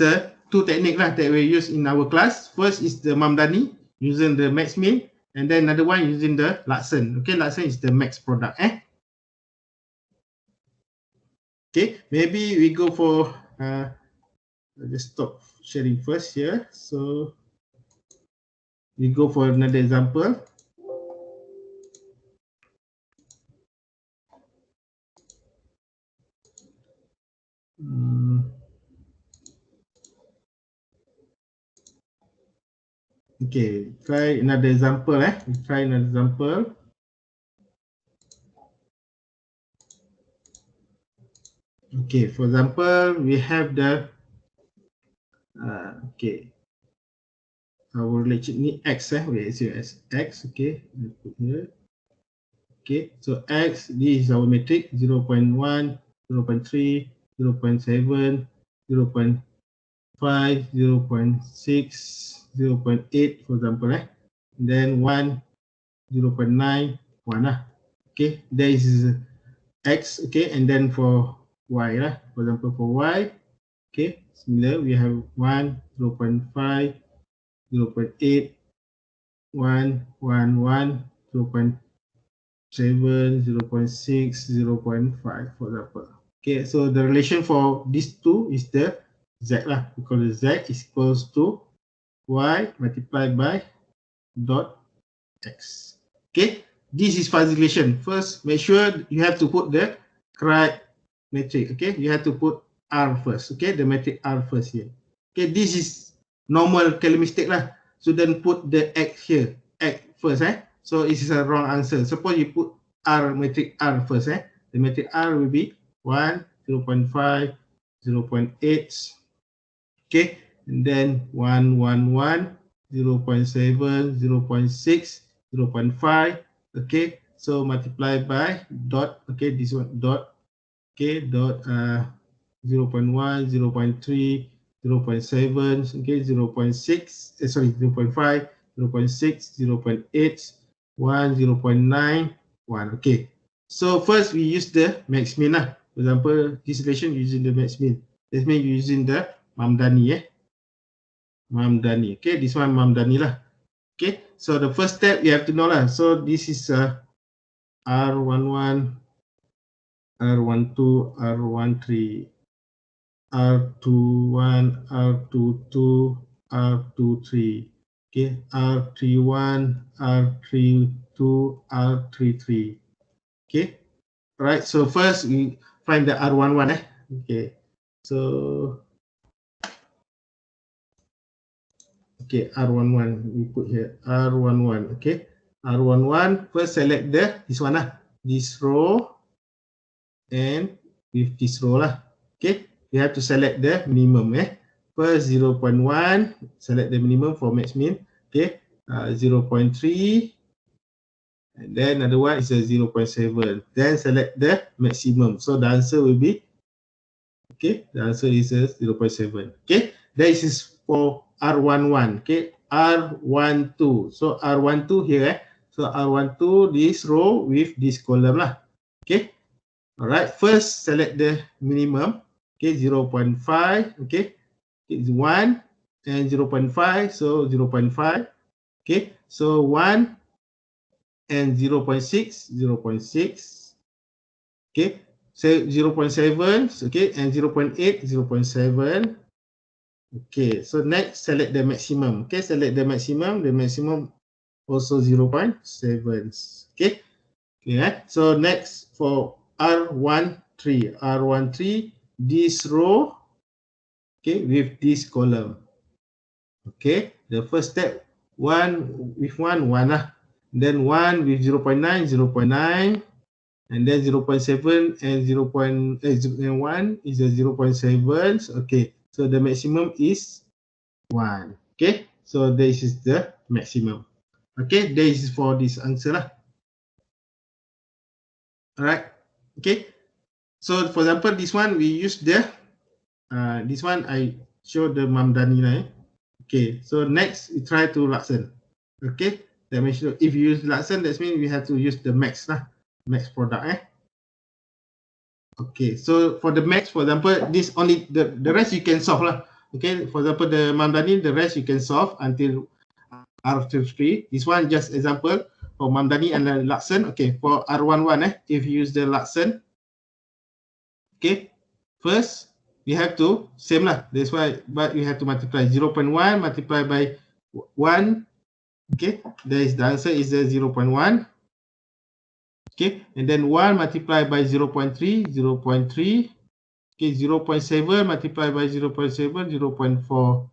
two technique lah that we use in our class. First is the Mamdani using the max-min, and then another one using the Laksen. Okay, Laksen is the max product. Okay, maybe we go for I'll just stop sharing first here. So we go for another example. Okay, try another example. We try another example. Okay, for example, we have the okay, our relation ni x we assume as x, okay, we put here. Okay, so x, this is our matrix 0.1, 0.3, 0.7, 0.5, 0.6, 0.8, for example, then 1, 0.9, 1 lah. Okay, there is x, okay, and then for y lah. For example, for y, okay, similar, we have 1, 0.5, 0.8, 1, 1, 1, 0.7, 0.6, 0.5, for example. Okay, so the relation for these two is the z lah, because z is equals to y multiplied by dot x. Okay, this is fuzzy relation. First, make sure you have to put the correct matrix. Okay, you have to put R first. Okay, the matrix R first here. Okay, this is normal Kelly mistake lah. So then put the x here, x first. So it is a wrong answer. Suppose you put R matrix R first. The matrix R will be 1, 0.5, 0.8. Okay, and then 1, 1, 1, 0.7, 0.6, 0.5. Okay, so multiply by dot. Okay, this one dot. Okay, dot 0.1, 0.3, 0.7. Okay, 0.6. Sorry, 0.5, 0.6, 0.8, 1, 0.9, 1. Okay, so first we use the max-min lah. For example, this relation using the max-min. That means using the Mamdani. Mamdani. Okay, this one Mamdani lah. Okay, so the first step you have to know lah. So this is R11, R12, R13, R21, R22, R23. Okay, R31, R32, R33. Okay, right. So first we find the R11. Okay, so okay, R11, we put here R11. Okay, R11, first select this one lah, this row, and with this row lah. Okay, we have to select the minimum. First 0.1, select the minimum for max-min. Okay, 0.3, and then another one is a 0.7. Then select the maximum. So the answer will be, okay, the answer is 0.7. Okay, this is for R11. Okay, R12. So R12 here. So R12, this row with this column lah. Okay, all right. First select the minimum. Okay, 0.5. Okay, it's 1 and 0.5. So 0.5. Okay, so 1, and 0.6, 0.6. Okay, so 0.7, okay, and 0.8, 0.7. Okay, so next select the maximum. Okay, select the maximum also 0.7. Okay, okay. So next for R13, this row, okay, with this column. Okay, the first step, 1 with 1 lah. Then 1 with 0.9, 0.9, and then 0.7 and 0.1 is a 0.7. Okay, so the maximum is 1. Okay, so this is the maximum. Okay, this is for this answer lah. Alright, okay. So for example, this one we use the this one I show the Mamdani lah. Okay, so next we try to Laksen. Okay, that means if you use Laksen, that means we have to use the max lah, max product. Okay, so for the max, for example, this only the rest you can solve lah. Okay, for example, the Mamdani, the rest you can solve until R3. This one just example for Mamdani and Laksen. Okay, for R11, if you use the Laksen, okay, first we have to same lah. That's why, but you have to multiply 0.1 multiplied by 1. Okay, there is the answer is 0.1. Okay, and then 1 multiplied by 0.3, 0.3. Okay, 0.7 multiplied by 0.7, 0.49.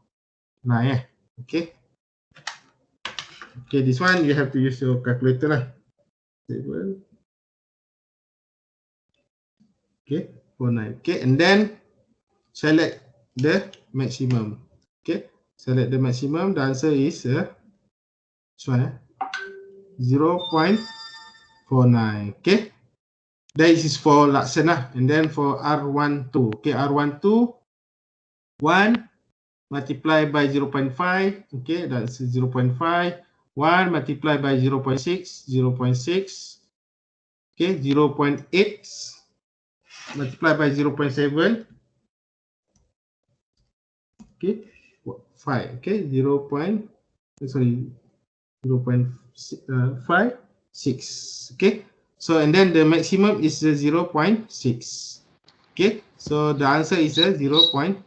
Okay. Okay, this one you have to use your calculator lah. 7. Okay, 49. Okay, and then select the maximum. Okay, select the maximum. The answer is this one, 0.49. Okay, that is for Laksen lah. And then for R12, okay, R12, 1 multiplied by 0.5. Okay, that's 0.5. 1 multiplied by 0.6, 0.6. Okay, 0.8 multiplied by 0.7. Okay, 5. Okay, 0.56. Okay, so and then the maximum is 0.6. Okay, so the answer is 0.6.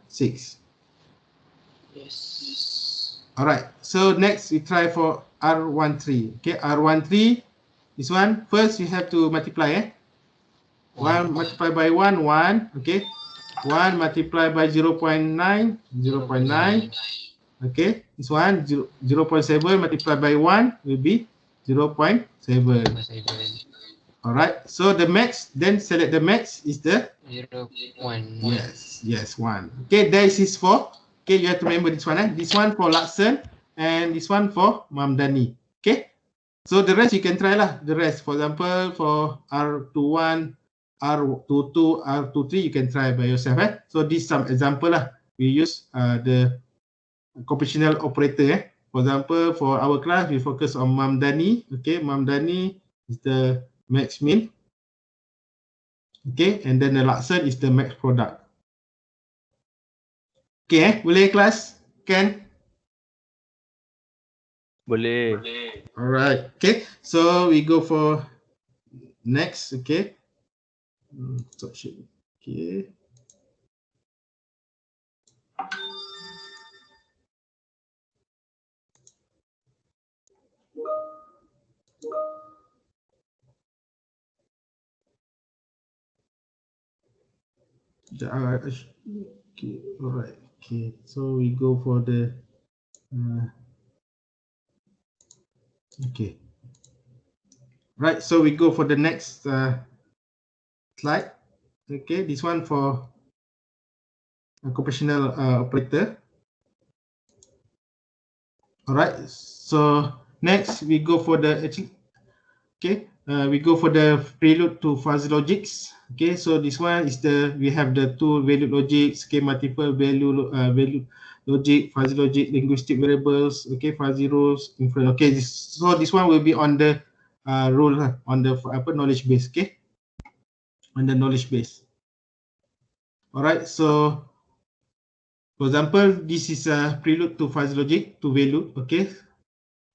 Yes. Alright, so next we try for R13. Okay, R13, this one, first you have to multiply. 1 multiplied by 1, 1. Okay, 1 multiplied by 0.9, 0.9. Okay, this one 0.7 multiplied by 1 will be 0.7. Alright, so the max, then select the max is the 0.1. Yes, 1. Okay, this is for, okay, you have to remember this one. This one for Laksen and this one for Mamdani. Okay, so the rest you can try lah. The rest, for example, for R21, R22, R23, you can try by yourself. So this some example lah. We use the compositional operator. For example, for our class, we focus on Mamdani. Okay, Mamdani is the max min. Okay, and then the Laksen is the max product. Okay, boleh kelas? Can? Boleh. Alright, okay. So we go for next, okay. Stop share. Okay. Okay, alright. Okay, so we go for the okay. Right, so we go for the next slide. Okay, this one for a compositional operator. Alright, so next we go for the we go for the prelude to fuzzy logics. Okay, so this one is we have the two value logics, okay, multiple value logic, fuzzy logic, linguistic variables, okay, fuzzy rules, inference. Okay, so this one will be on the rule, on the knowledge base, okay, on the knowledge base. All right, so for example, this is a prelude to fuzzy logic to value, okay.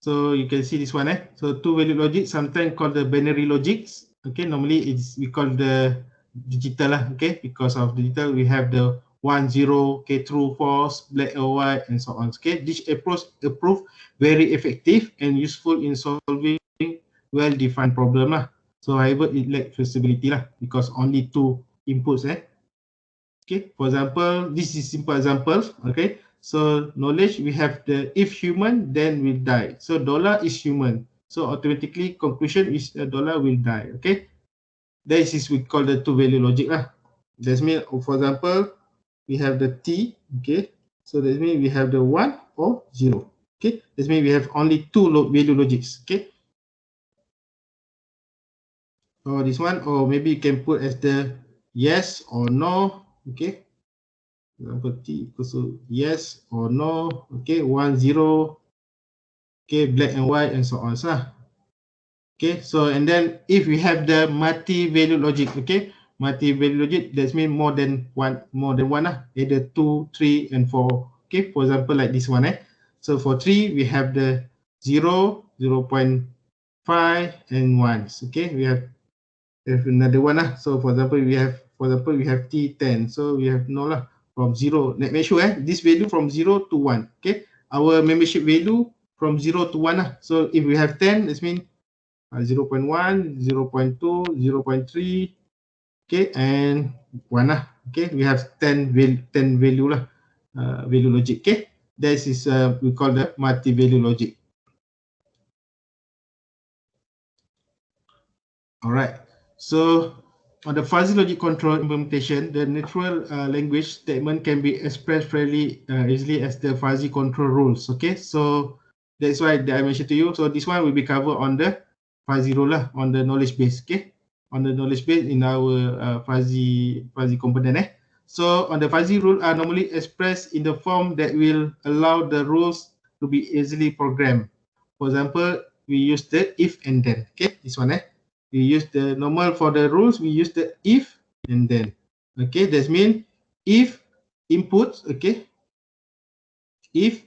So you can see this one. So two value logic, sometimes called the binary logics. Okay, normally we call the digital lah. Okay, because of digital we have the 1, 0, okay, true, false, black or white, and so on. Okay, this approach very effective and useful in solving well-defined problem lah. So however, it lacks flexibility lah because only two inputs. Okay, for example, this is simple example. Okay, so knowledge, we have the if human, then will die. So dollar is human. So automatically conclusion is dollar will die. Okay, this is we call the two value logic lah. That means, for example, we have the T. Okay, so that means we have the 1 or 0. Okay, that means we have only two value logics. Okay, or this one, or maybe you can put as the yes or no. Okay, example T equals to yes or no. Okay, 1, 0. Okay, black and white and so on. Okay, so and then if we have the multi-value logic, okay, multi-value logic, that means more than one either 2, 3, and 4. Okay, for example, like this one. So for 3, we have the 0, 0.5, and 1s. Okay, we have another one. So for example, we have T10. So we have no lah from 0. Make sure this value from 0 to 1. Okay, our membership value from 0 to 1. So if we have 10, this means 0.1, 0.2, 0.3, okay, and 1 Okay, we have 10 value lah, value logic. Okay, this is we call the multi-value logic. All right. So on the fuzzy logic control implementation, the natural language statement can be expressed fairly easily as the fuzzy control rules. Okay, so that's why I mentioned to you. So this one will be covered on the fuzzy rule on the knowledge base. Okay, on the knowledge base in our fuzzy component. So on the fuzzy rule are normally expressed in the form that will allow the rules to be easily programmed. For example, we use the if and then. Okay, this one. We use the normal for the rules, we use the if and then. Okay, that means if inputs, okay, if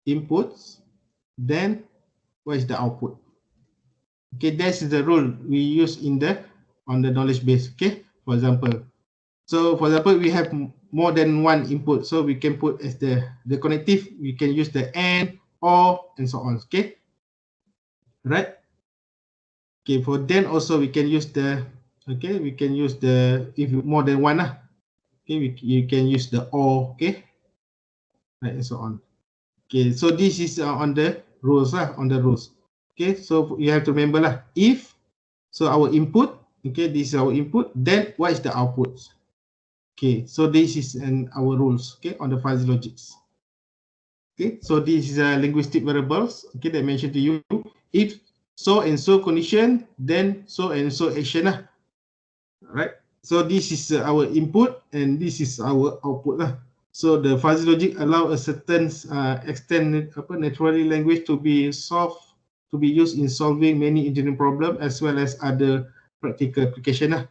inputs, then what is the output? Okay, that's the rule we use in the on the knowledge base. Okay, for example, so for example, we have more than one input, so we can put as the connective, we can use the and, or, and so on. Okay, right? Okay, for then also we can use the, okay, we can use the, if more than one okay, you can use the or, okay, right, and so on. Okay, so this is on the rules on the rules. Okay, so you have to remember if, so our input, okay, this is our input, then what is the output? Okay, so this is our rules, okay, on the fuzzy logics. Okay, so this is linguistic variables, okay, that I mentioned to you. If so and so condition, then so and so action right? So this is our input and this is our output So the fuzzy logic allow a certain extent naturally language to be used in solving many engineering problems as well as other practical application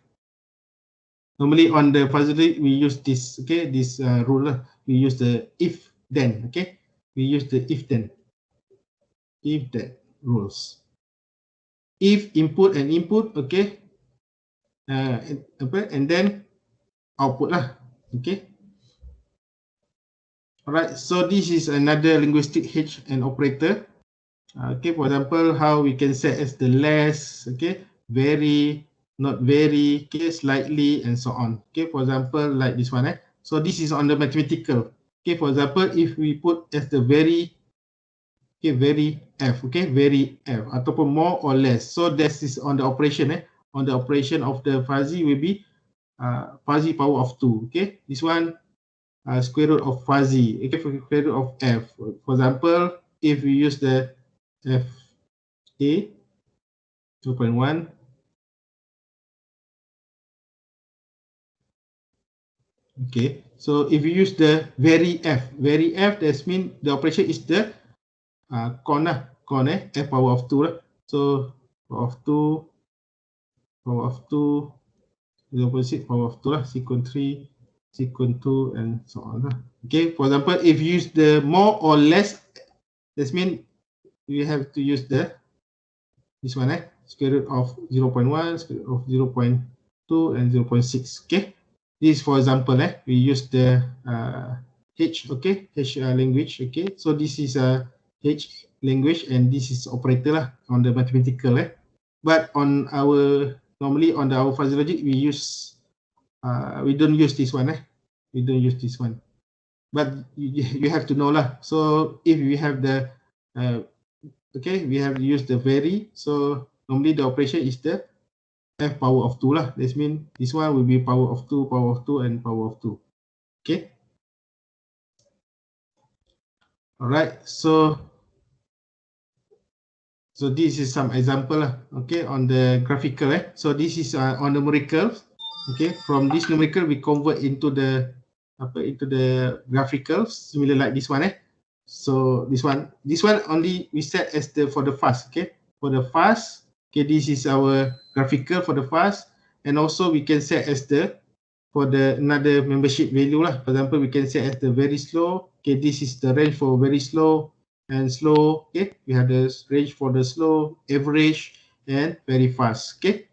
Normally on the fuzzy logic we use this, okay, this rule we use the if then, okay, we use the if then rules. If input and input, okay, and then output okay. Alright, so this is another linguistic H and operator. Okay, for example, how we can set as the less, okay, very, not very, okay, slightly, and so on. Okay, for example, like this one. So this is on the mathematical. Okay, for example, if we put as the very, okay, very F, okay, very F, ataupun more or less. So this is on the operation. On the operation of the fuzzy will be fuzzy power of 2. Okay, this one. Square root of fuzzy, okay, square root of f. For example, if we use the f a 2.1, okay, so if you use the very f, that means the operation is the con f power of 2 So power of 2, 0.6 power of 2 secant 3, secant 2, and so on Okay, for example, if you use the more or less, that means we have to use this one, square root of 0.1, square root of 0.2, and 0.6. Okay, this for example, we use the H, okay, H language. Okay, so this is a H language, and this is operator lah on the mathematical. But on our normally on our fuzzy logic, we use we don't use this one. We don't use this one. But you have to know lah. So if we have the okay, we have used the vary. So normally the operation is the f power of 2 lah. That means this one will be power of 2, and power of 2. Okay. All right. So this is some example lah. Okay, on the graphical. So this is on numerical. Okay, from this numerical we convert into the graphical, similar like this one. So this one only we set as the for the fast. Okay, for the fast. Okay, this is our graphical for the fast, and also we can set as the for the another membership value lah. For example, we can set as the very slow. Okay, this is the range for very slow and slow. Okay, we have the range for the slow, average, and very fast. Okay,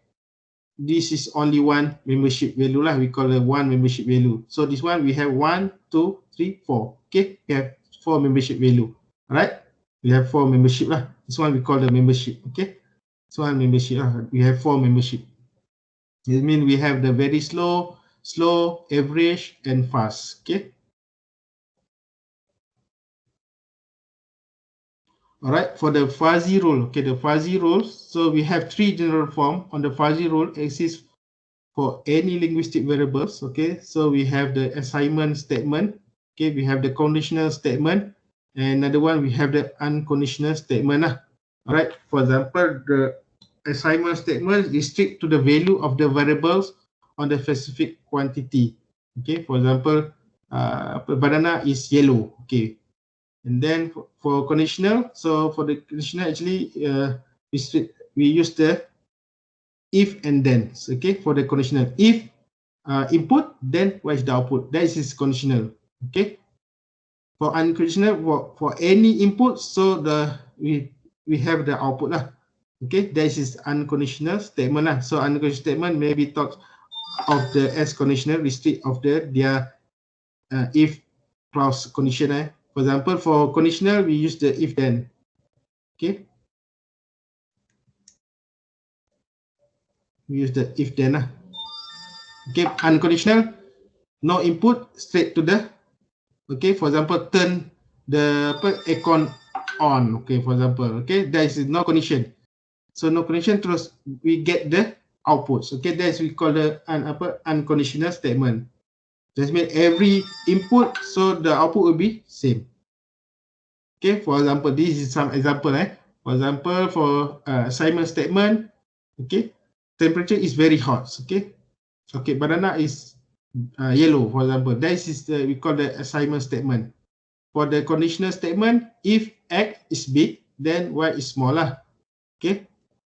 this is only one membership value lah. We call it one membership value. So this one we have 1, 2, 3, 4. Okay, we have 4 membership value. Alright, we have 4 membership lah. This one we call the membership. Okay, this one membership lah. We have 4 membership. It means we have the very slow, average, and fast. Okay. All right, for the fuzzy rule. Okay, the fuzzy rules. So we have 3 general form on the fuzzy rule exists for any linguistic variables. Okay, so we have the assignment statement. Okay, we have the conditional statement, and another one we have the unconditional statement. All right, for example, the assignment statement is strict to the value of the variables on the specific quantity. Okay, for example, banana is yellow. Okay. And then for conditional, so for the conditional actually we use the if and then. Okay, for the conditional, if input, then what is the output? That is conditional. Okay, for unconditional, for any input, so we have the output lah. Okay, that is unconditional statement lah. So unconditional statement maybe talks of the as conditional restrict of their if clause condition. For example, for conditional, we use the if then. Okay. We use the if then. Okay, unconditional, no input, straight to the. Okay, for example, turn the aircon on. Okay, for example. Okay, there is no condition. So no condition, terus we get the outputs. Okay, that's we call the unconditional statement. That means every input, so the output will be same. Okay, for example, this is some example. For example, for assignment statement, okay, temperature is very hot. Okay, okay, banana is yellow. For example, this is the we call the assignment statement. For the conditional statement, if X is big, then Y is smaller. Okay,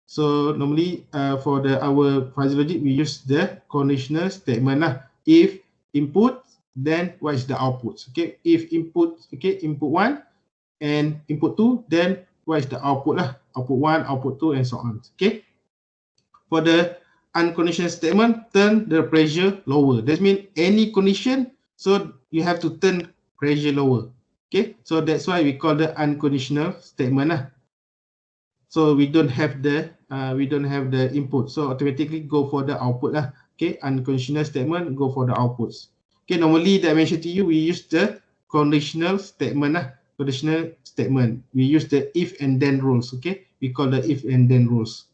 so normally for our fuzzy logic, we use the conditional statement lah. If input, then what is the output? Okay, if input, okay, input 1 and input 2, then what is the output lah? Output 1, output 2, and so on. Okay. For the unconditional statement, turn the pressure lower. That means any condition, so you have to turn pressure lower. Okay. So that's why we call the unconditional statement lah. So we don't have the input, so automatically go for the output lah. Okay, unconditional statement go for the outputs. Okay, normally that I mentioned to you, we use the conditional statement lah. Conditional statement. We use the if and then rules. Okay, we call the if and then rules.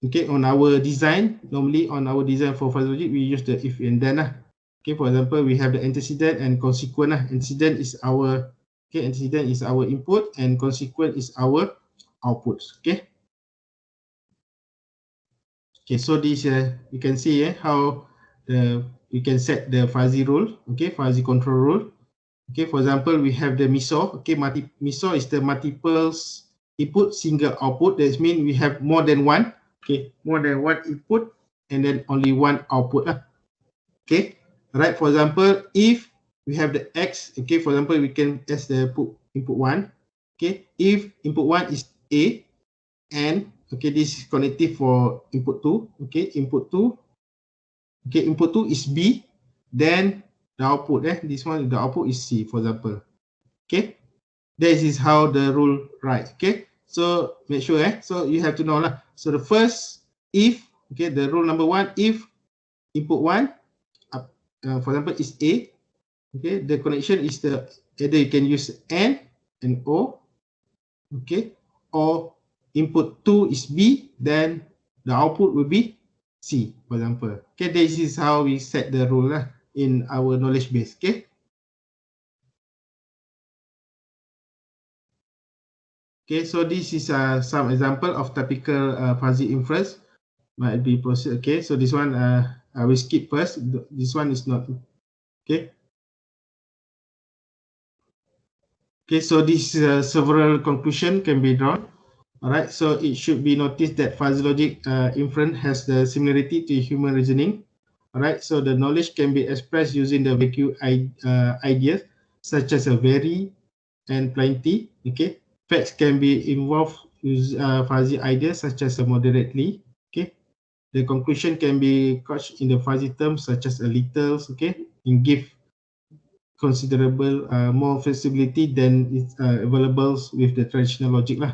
Okay, on our design, normally on our design for fuzzy logic, we use the if and then lah. Okay, for example, we have the antecedent and consequent lah. Antecedent is our antecedent is our input and consequent is our outputs. Okay. Okay, so this you can see how we can set the fuzzy rule. Okay, fuzzy control rule. Okay, for example, we have the MISO. Okay, MISO is the multiples input, single output. That means we have more than one. Okay, more than one input and then only one output. Okay, right. For example, if we have the X, okay, for example, we can as the input 1. Okay, if input 1 is A, and okay, this is connective for input 2. Okay, input 2. Okay, input 2 is B, then the output, this one, the output is C, for example. Okay, this is how the rule write. Okay, so make sure, so you have to know lah. So the first, if, okay, the rule number 1, if input 1, for example, is A, okay, the connection is the, either you can use N and O, okay, or input 2 is B, then the output will be C, for example. Okay, this is how we set the rule in our knowledge base. Okay. Okay, so this is some example of typical fuzzy inference might be processed. Okay, so this one I will skip first. This one is not. Okay. Okay, so this several conclusion can be drawn. All right, so it should be noticed that fuzzy logic inference has the similarity to human reasoning. All right, so the knowledge can be expressed using the vacuum ideas such as a very and plenty. Okay, facts can be involved with fuzzy ideas such as a moderately. Okay, the conclusion can be couched in the fuzzy terms such as a little. Okay, and give considerable more flexibility than is available with the traditional logic lah.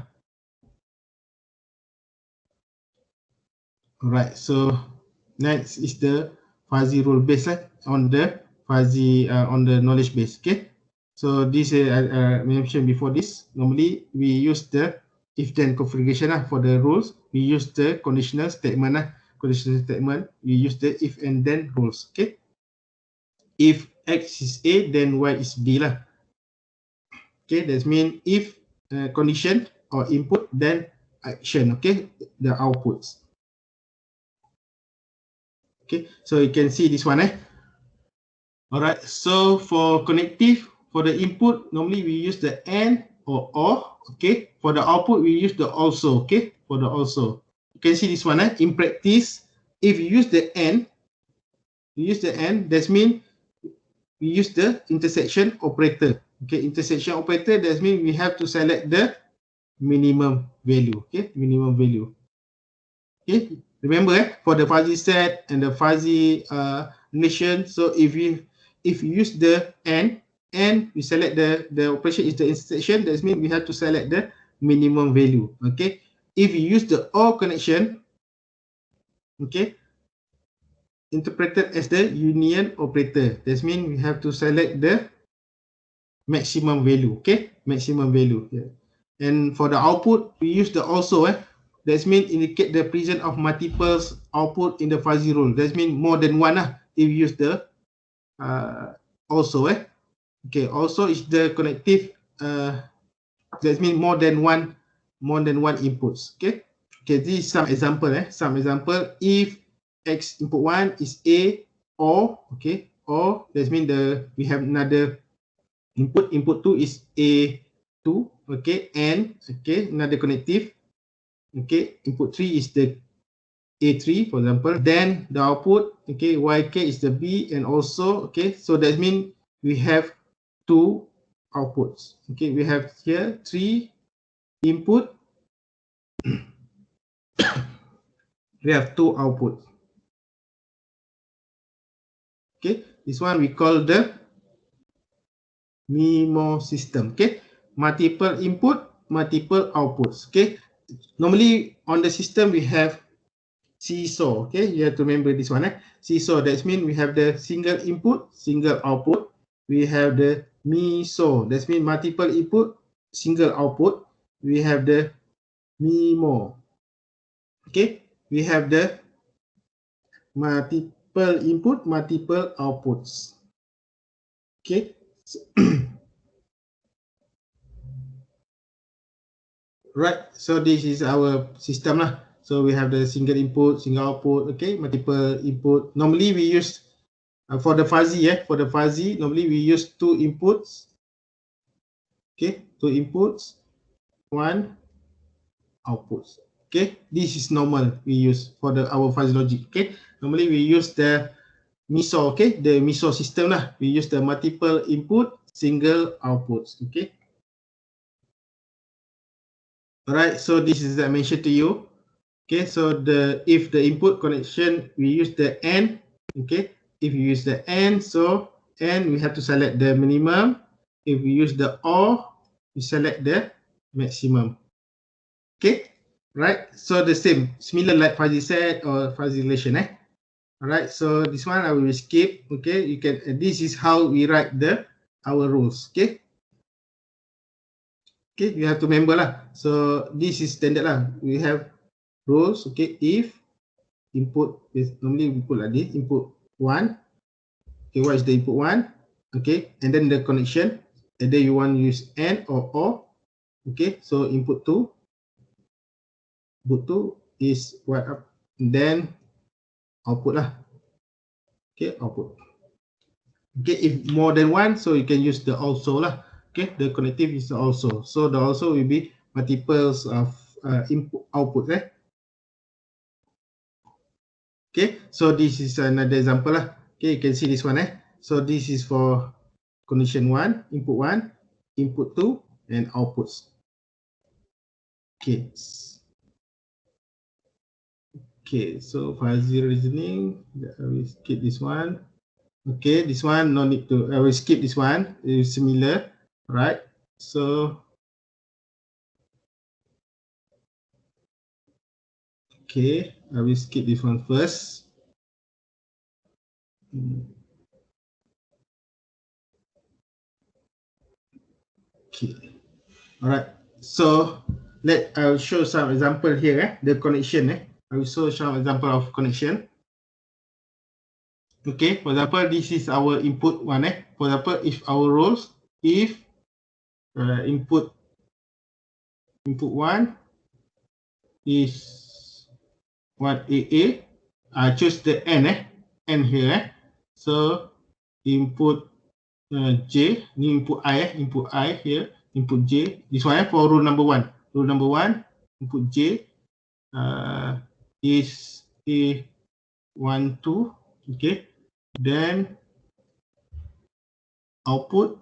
Alright, so next is the fuzzy rule base on the fuzzy on the knowledge base. Okay, so this I mentioned before this. Normally we use the if then configuration for the rules. We use the conditional statement conditional statement. We use the if and then rules. Okay, if X is A, then Y is B lah. Okay, that means if condition or input, then action. Okay, the outputs. Okay, so you can see this one. All right, so for connective, for the input, normally we use the and or. Okay, for the output, we use the also. Okay, for the also. You can see this one. In practice, if you use the and, that means we use the intersection operator. Okay, intersection operator, that means we have to select the minimum value. Okay, minimum value. Okay, remember for the fuzzy set and the fuzzy nation. So if you use the and we select the operation is the intersection, that means we have to select the minimum value. Okay, if you use the or connection, okay, interpreted as the union operator, that means we have to select the maximum value. Okay, maximum value. Yeah. And for the output, we use the also. That means indicate the presence of multiple output in the fuzzy rule. That means more than one. If you use the also. Okay, also is the connective. That means more than one inputs. Okay. Okay, this is some example. Some example. If X input 1 is A or, okay, or that means we have another input. Input 2 is A2. Okay, and okay, another connective. Okay, input 3 is the A3, for example. Then the output, okay, YK is the B, and also, okay, so that means we have two outputs. Okay, we have here 3 input. We have 2 outputs. Okay, this one we call the MIMO system. Okay, multiple input, multiple outputs. Okay, normally on the system we have seesaw. Okay, you have to remember this one. Seesaw, that means we have the single input, single output. We have the MISO, that means multiple input, single output. We have the MIMO. Okay, we have the multiple input, multiple outputs. Okay. So right, so this is our system lah. So we have the single input, single output, okay, multiple input. Normally we use for the fuzzy, for the fuzzy, normally we use 2 inputs. Okay, 2 inputs, 1 outputs. Okay, this is normal we use for our fuzzy logic. Okay, normally we use the MISO, okay, the MISO system lah. We use the multiple input, single outputs. Okay. All right, so this is I mentioned to you. Okay, so if the input connection we use the AND. Okay, if you use the AND, so AND we have to select the minimum. If we use the OR, we select the maximum. Okay, right? So the same, similar like fuzzy set or fuzzy relation. All right, so this one I will skip. Okay, you can. This is how we write our rules. Okay. Okay, you have to remember lah. So this is standard lah. We have rules. Okay, if input is normally we put like this, input 1. Okay, what is the input 1? Okay, and then the connection, either you want to use AND or OR. Okay, so input 2 is what up, and then output lah. Okay, output. Okay, if more than one, so you can use the also lah. Okay, the connective is also. So the also will be multiples of input output. Okay, so this is another example lah. Okay, you can see this one. So this is for condition 1, input 1, input 2, and outputs. Okay. Okay, so fuzzy reasoning, I will skip this one. Okay, this one no need to, I will skip this one. It is similar, right? So, okay, I will skip this one first. Okay, all right. So I'll show some example here. The connection. I will show some example of connection. Okay, for example, this is our input one. For example, if our rules, if input 1 is what AA, I choose the N here. So input J, ni input I here, input J. This one for rule number 1. Rule number 1, input J is A12, okay. Then output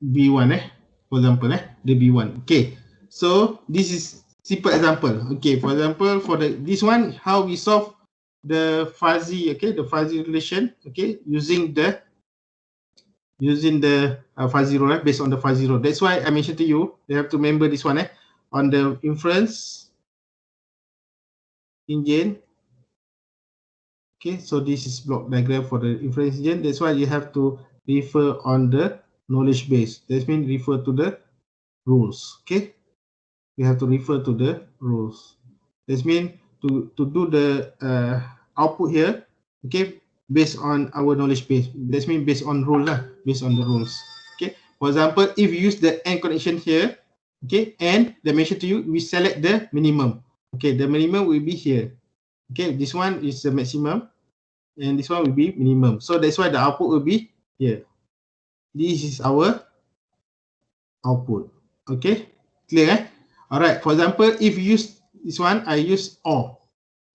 B1 for example the B1. Okay, so this is simple example. Okay, for example, for this one, how we solve the fuzzy, okay, the fuzzy relation, okay, using the fuzzy rule based on the fuzzy rule. That's why I mentioned to you, you have to remember this one on the inference engine. Okay, so this is block diagram for the inference engine. That's why you have to refer on the knowledge base. That means refer to the rules. Okay, you have to refer to the rules. That means to do the output here, okay, based on our knowledge base. That means based on rule lah, based on the rules. Okay, for example, if you use the AND connection here, okay, and the mention to you, we select the minimum. Okay, the minimum will be here. Okay, this one is the maximum, and this one will be minimum. So that's why the output will be here. This is our output. Okay, clear? All right. For example, if you use this one, I use OR.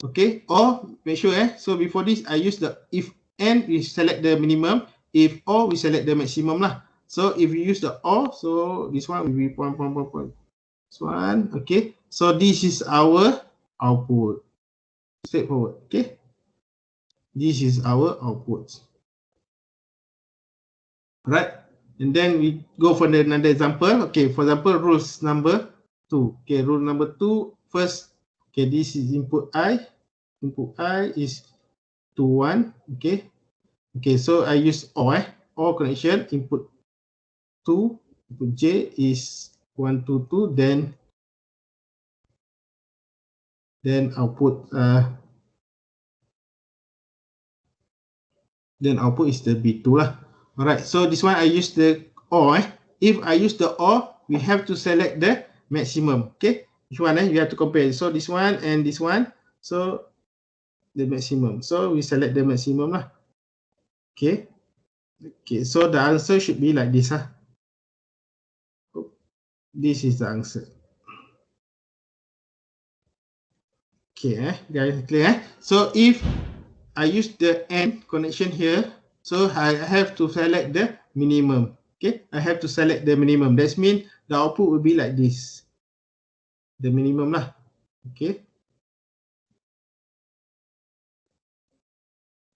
Okay, OR, make sure So before this, I use the if and we select the minimum. If OR, we select the maximum lah. So if you use the OR, so this one will be point. This one, okay. So this is our output. Straightforward. Okay. This is our output. Right. And then we go for another example. Okay, for example, rules number 2. Okay, rule number 2, first, okay, this is input I. Input I is 2, 1. Okay. Okay, so I use OR. OR connection, input 2, input J is 1, 2, 2. Then output is the B2 lah. Alright, so this one I use the OR. If I use the OR, we have to select the maximum. Okay, which one you have to compare. So this one and this one. So the maximum. So we select the maximum lah. Okay. Okay, so the answer should be like this. This is the answer. Okay, guys, clear? So if I use the AND connection here, so I have to select the minimum. Okay, I have to select the minimum. That means the output will be like this. The minimum lah. Okay.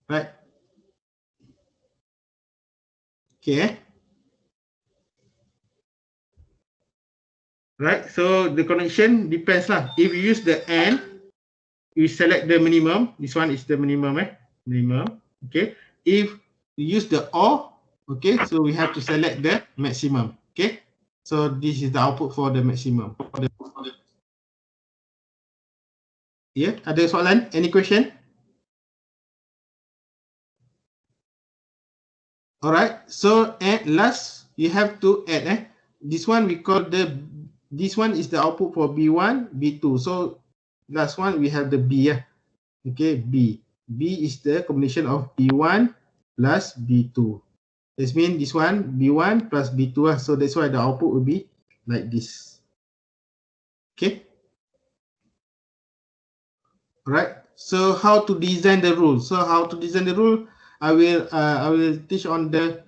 Right. Okay. Right. So the connection depends lah. If you use the AND, you select the minimum. This one is the minimum, minimum. Okay. If you use the OR, okay, so we have to select the maximum. Okay. So this is the output for the maximum. Yeah. Ada soalan? Any question? Alright. So at last you have to add. This one we call the. This one is the output for B1, B2. So last one we have the B. Okay, B. B is the combination of B1 plus B2. This means this one B1 plus B2. So that's why the output will be like this. Okay. Alright. So how to design the rule? So how to design the rule? I will teach on the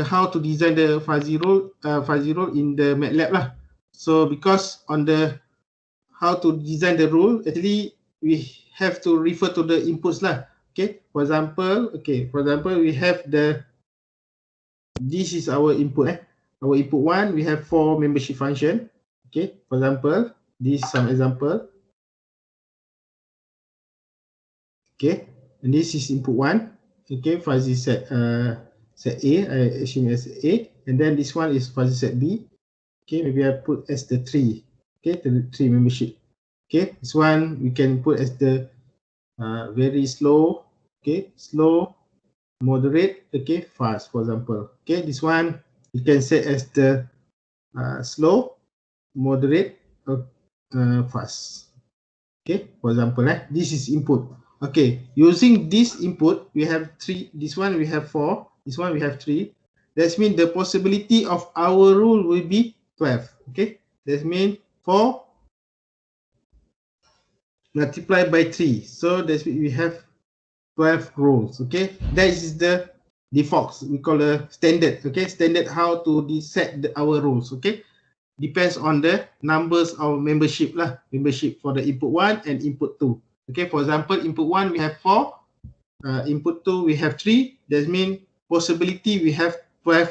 how to design the fuzzy rule in the MATLAB lah. So because on the how to design the rule, actually we have to refer to the inputs lah. Okay. For example, we have the this is our input. Our input one, we have 4 membership function. Okay. For example, this is some example. Okay. And this is input one. Okay. Fuzzy set set A, I assume as A. And then this one is fuzzy set B. Okay. Maybe I put as the 3. Okay. The 3 membership. Okay. This one we can put as the very slow. Okay. Slow, moderate, okay, fast, for example. Okay, this one you can set as the slow, moderate, fast. Okay, for example, this is input. Okay, using this input, we have 3. This one we have 4. This one we have 3. That means the possibility of our rule will be 12. Okay, that means 4 multiplied by 3. So that's we have 12 rules. Okay, that is the default. We call the standard. Okay, standard how to set our rules. Okay, depends on the numbers of membership lah. Membership for the input 1 and input 2. Okay, for example, input 1 we have 4. Input 2 we have 3. That means possibility we have 12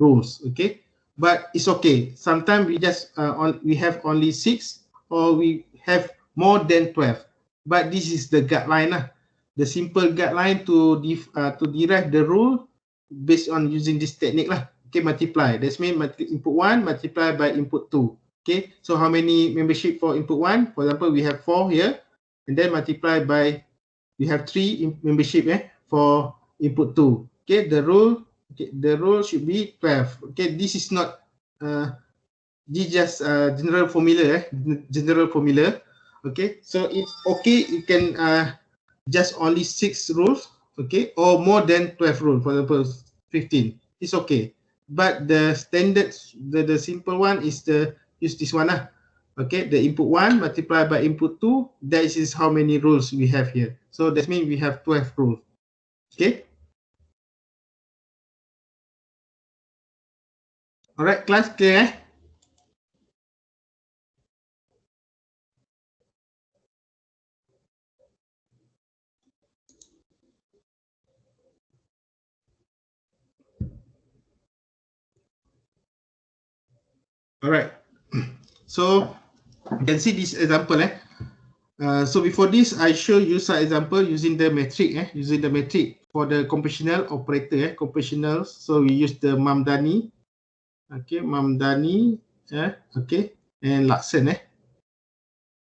rules. Okay, but it's okay. Sometimes we just we have only 6 or we have more than 12. But this is the guideline lah. The simple guideline to derive the rule based on using this technique lah. Okay, multiply. That means input 1 multiplied by input 2. Okay, so how many membership for input 1? For example, we have 4 here, and then multiply by we have 3 membership for input 2. Okay, the rule should be 12. Okay, this is not this just general formula. General formula. Okay, so it's okay. You can just only 6 rules, okay, or more than 12 rules, for example 15, it's okay. But the standard, the simple one is the use this one lah. Okay, the input 1 multiplied by input 2, that is how many rules we have here. So that means we have 12 rules. Okay, all right, class, clear? All right, so you can see this example. So before this, I show you some example using the metric. Using the metric for the compositional operator. Compositional. So we use the Mamdani. Okay, Mamdani. Okay, and Laksen.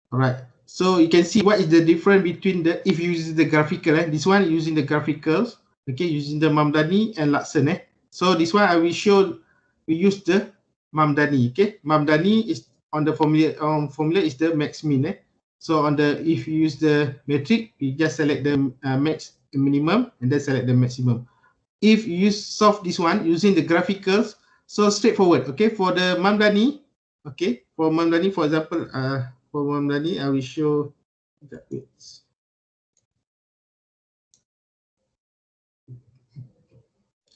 All right. So you can see what is the difference between the if you use the graphical. This one using the graphicals. Okay, using the Mamdani and Laksen. So this one I will show. We use the Mamdani. Okay, Mamdani is on the formula. Formula is the max-min. So on the if you use the metric, you just select the max minimum and then select the maximum. If you solve this one using the graphicals, so straightforward. Okay, for the Mamdani, okay, for Mamdani, for example, for Mamdani, I will show that.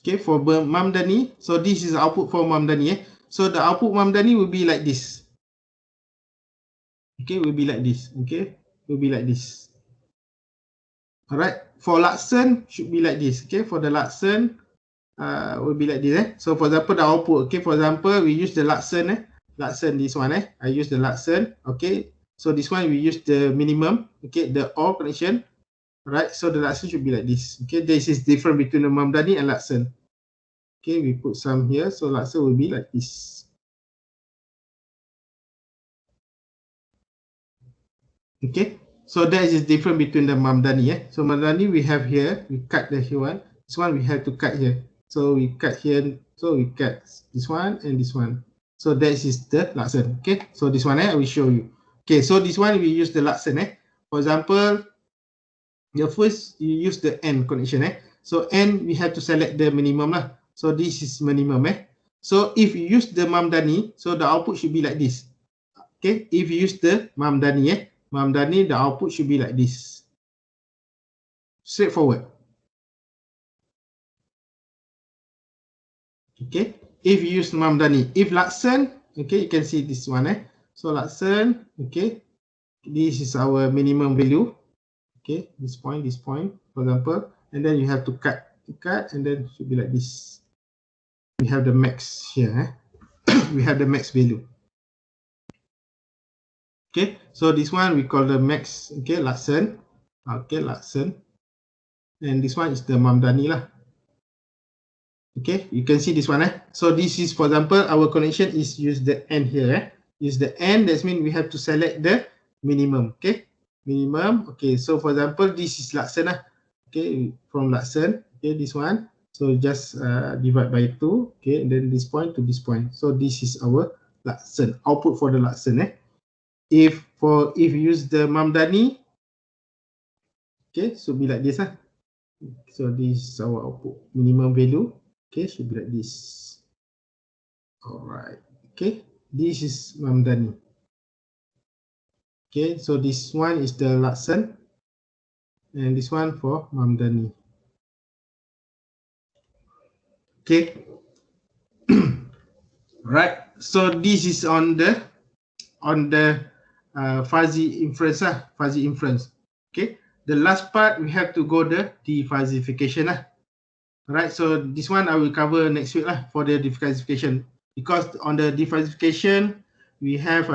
Okay, for Mamdani, so this is output for Mamdani. So the output Mamdani will be like this. Okay, will be like this. Okay, will be like this. All right. For Laksen should be like this. Okay, for the Laksen will be like this. So for example, the output. Okay, for example, we use the Laksen. Laksen this one. I use the Laksen. Okay. So this one we use the minimum. Okay, the OR connection. Right, so the Laksen should be like this. Okay, this is different between the Mamdani and Laksen. Okay, we put some here, so Laksen will be like this. Okay, so that is different between the Mamdani. So Mamdani we have here, we cut the here one. This one we have to cut here. So we cut here, so we cut this one and this one. So that is the Laksen. Okay, so this one I will show you. Okay, so this one we use the Laksen. For example, the first you use the N connection. So N we have to select the minimum lah. So this is minimum. So if you use the Mamdani, so the output should be like this. Okay, if you use the Mamdani, Mamdani, the output should be like this. Straightforward. Okay, if you use Mamdani, if Laksen, okay, you can see this one. So Laksen, okay, this is our minimum value. Okay, this point, for example, and then you have to cut, and then it should be like this. We have the max here. We have the max value. Okay, so this one we call the max. Okay, Laksen. Okay, Laksen. And this one is the Mamdani lah. Okay, you can see this one. So this is, for example, our connection is use the N here. Use the N, that means we have to select the minimum. Okay, minimum. Okay, so for example, this is Laksen. Okay, from Laksen. Okay, this one. So just divide by 2. Okay, and then this point to this point. So this is our Laksen, output for the Laksen. If you use the Mamdani, okay, so be like this. So this is our output, minimum value. Okay, should be like this. All right. Okay, this is Mamdani. Okay, so this one is the Laksen, and this one for Mamdani. Okay. Right. So this is on the fuzzy inference. Fuzzy inference. Okay. The last part we have to go the defuzzification. Right, so this one I will cover next week for the defuzzification, because on the defuzzification we have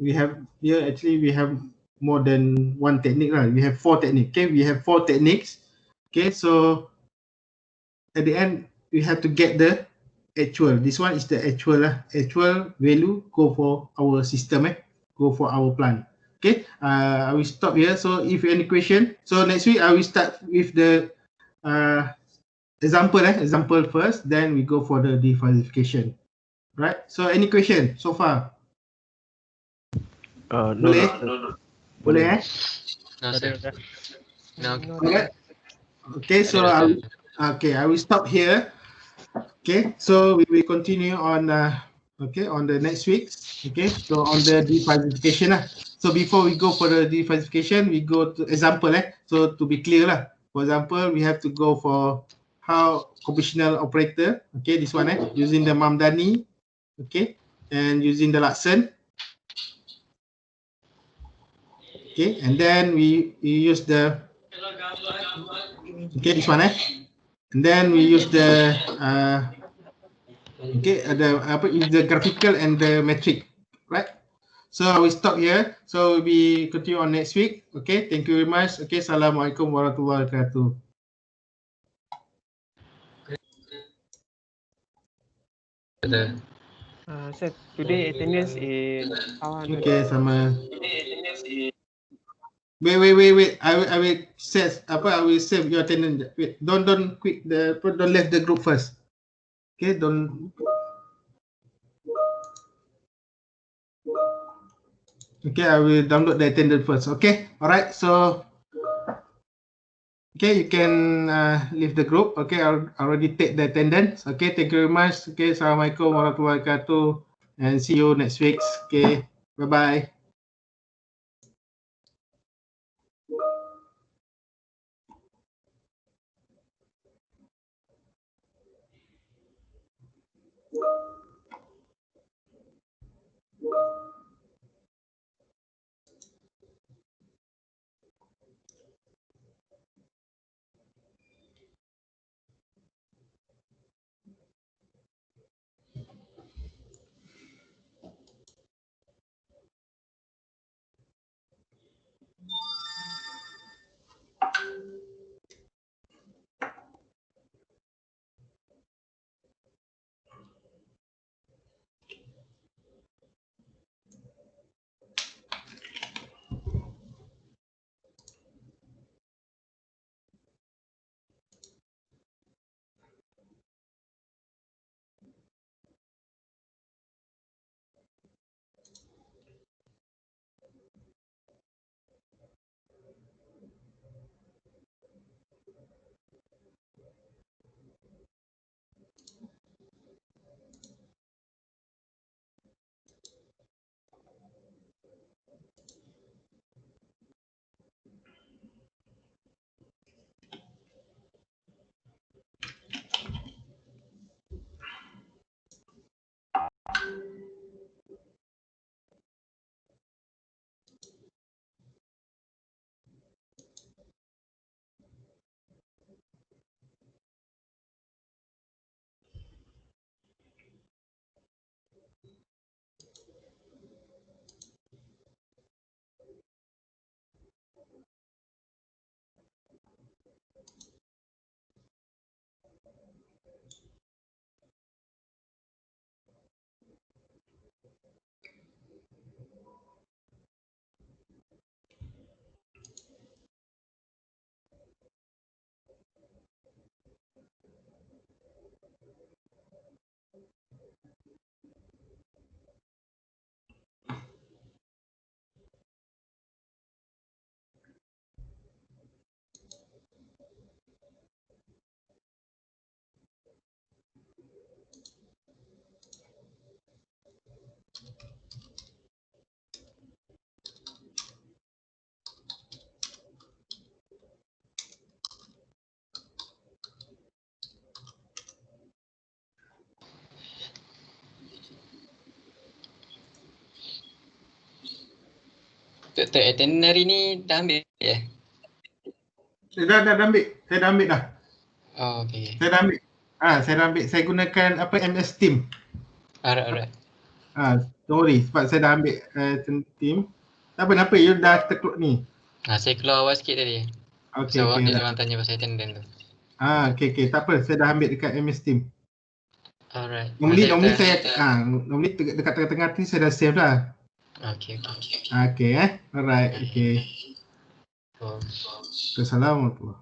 here, actually we have more than one technique. We have 4 techniques. Okay, we have 4 techniques. Okay, so at the end we have to get the actual. This one is the actual value go for our system, go for our plan. Okay, I will stop here. So if any question, so next week I will start with the example first, then we go for the defuzzification. Right, so any question so far? Boleh? Boleh No, sir. No. Alright. Okay, so I will stop here. Okay, so we will continue on on the next week. Okay, so on the defuzzification. So before we go for the defuzzification, we go to example. So to be clear for example, we have to go for how compositional operator. Okay, this one using the Mamdani. Okay, and using the Laksen. Okay, and then we use the this one and then we use the the graphical and the metric, right? So I will stop here. So we continue on next week. Okay, thank you very much. Okay, Assalamualaikum warahmatullahi wabarakatuh. Sir, today attendance is Okay, sama. Wait. I will set I will save your attendance. Wait, don't quit don't leave the group first. Okay, don't. Okay, I will download the attendance first. Okay, all right. So, okay, you can leave the group. Okay, I already take the attendance. Okay, thank you very much. Okay, Assalamualaikum warahmatullahi wabarakatuh, and see you next week. Okay, bye bye. Doktor itinerary ni dah ambil ya? Dah ambil. Saya dah ambil dah. Oh, okay. Saya dah ambil. Saya dah ambil. Saya gunakan apa MS Team. Alright. Don't worry sebab saya dah ambil Team. Tak apa, you dah terkeluar ni. Saya keluar awal sikit tadi. Okay, So, okay. dia orang tanya pasal attendance tu. Okay. Tak apa. Saya dah ambil dekat MS Team. Alright. Normally saya normally dekat tengah-tengah ni saya dah save dah. Okay. Okay. Alright. Okay. Oh. Assalamualaikum.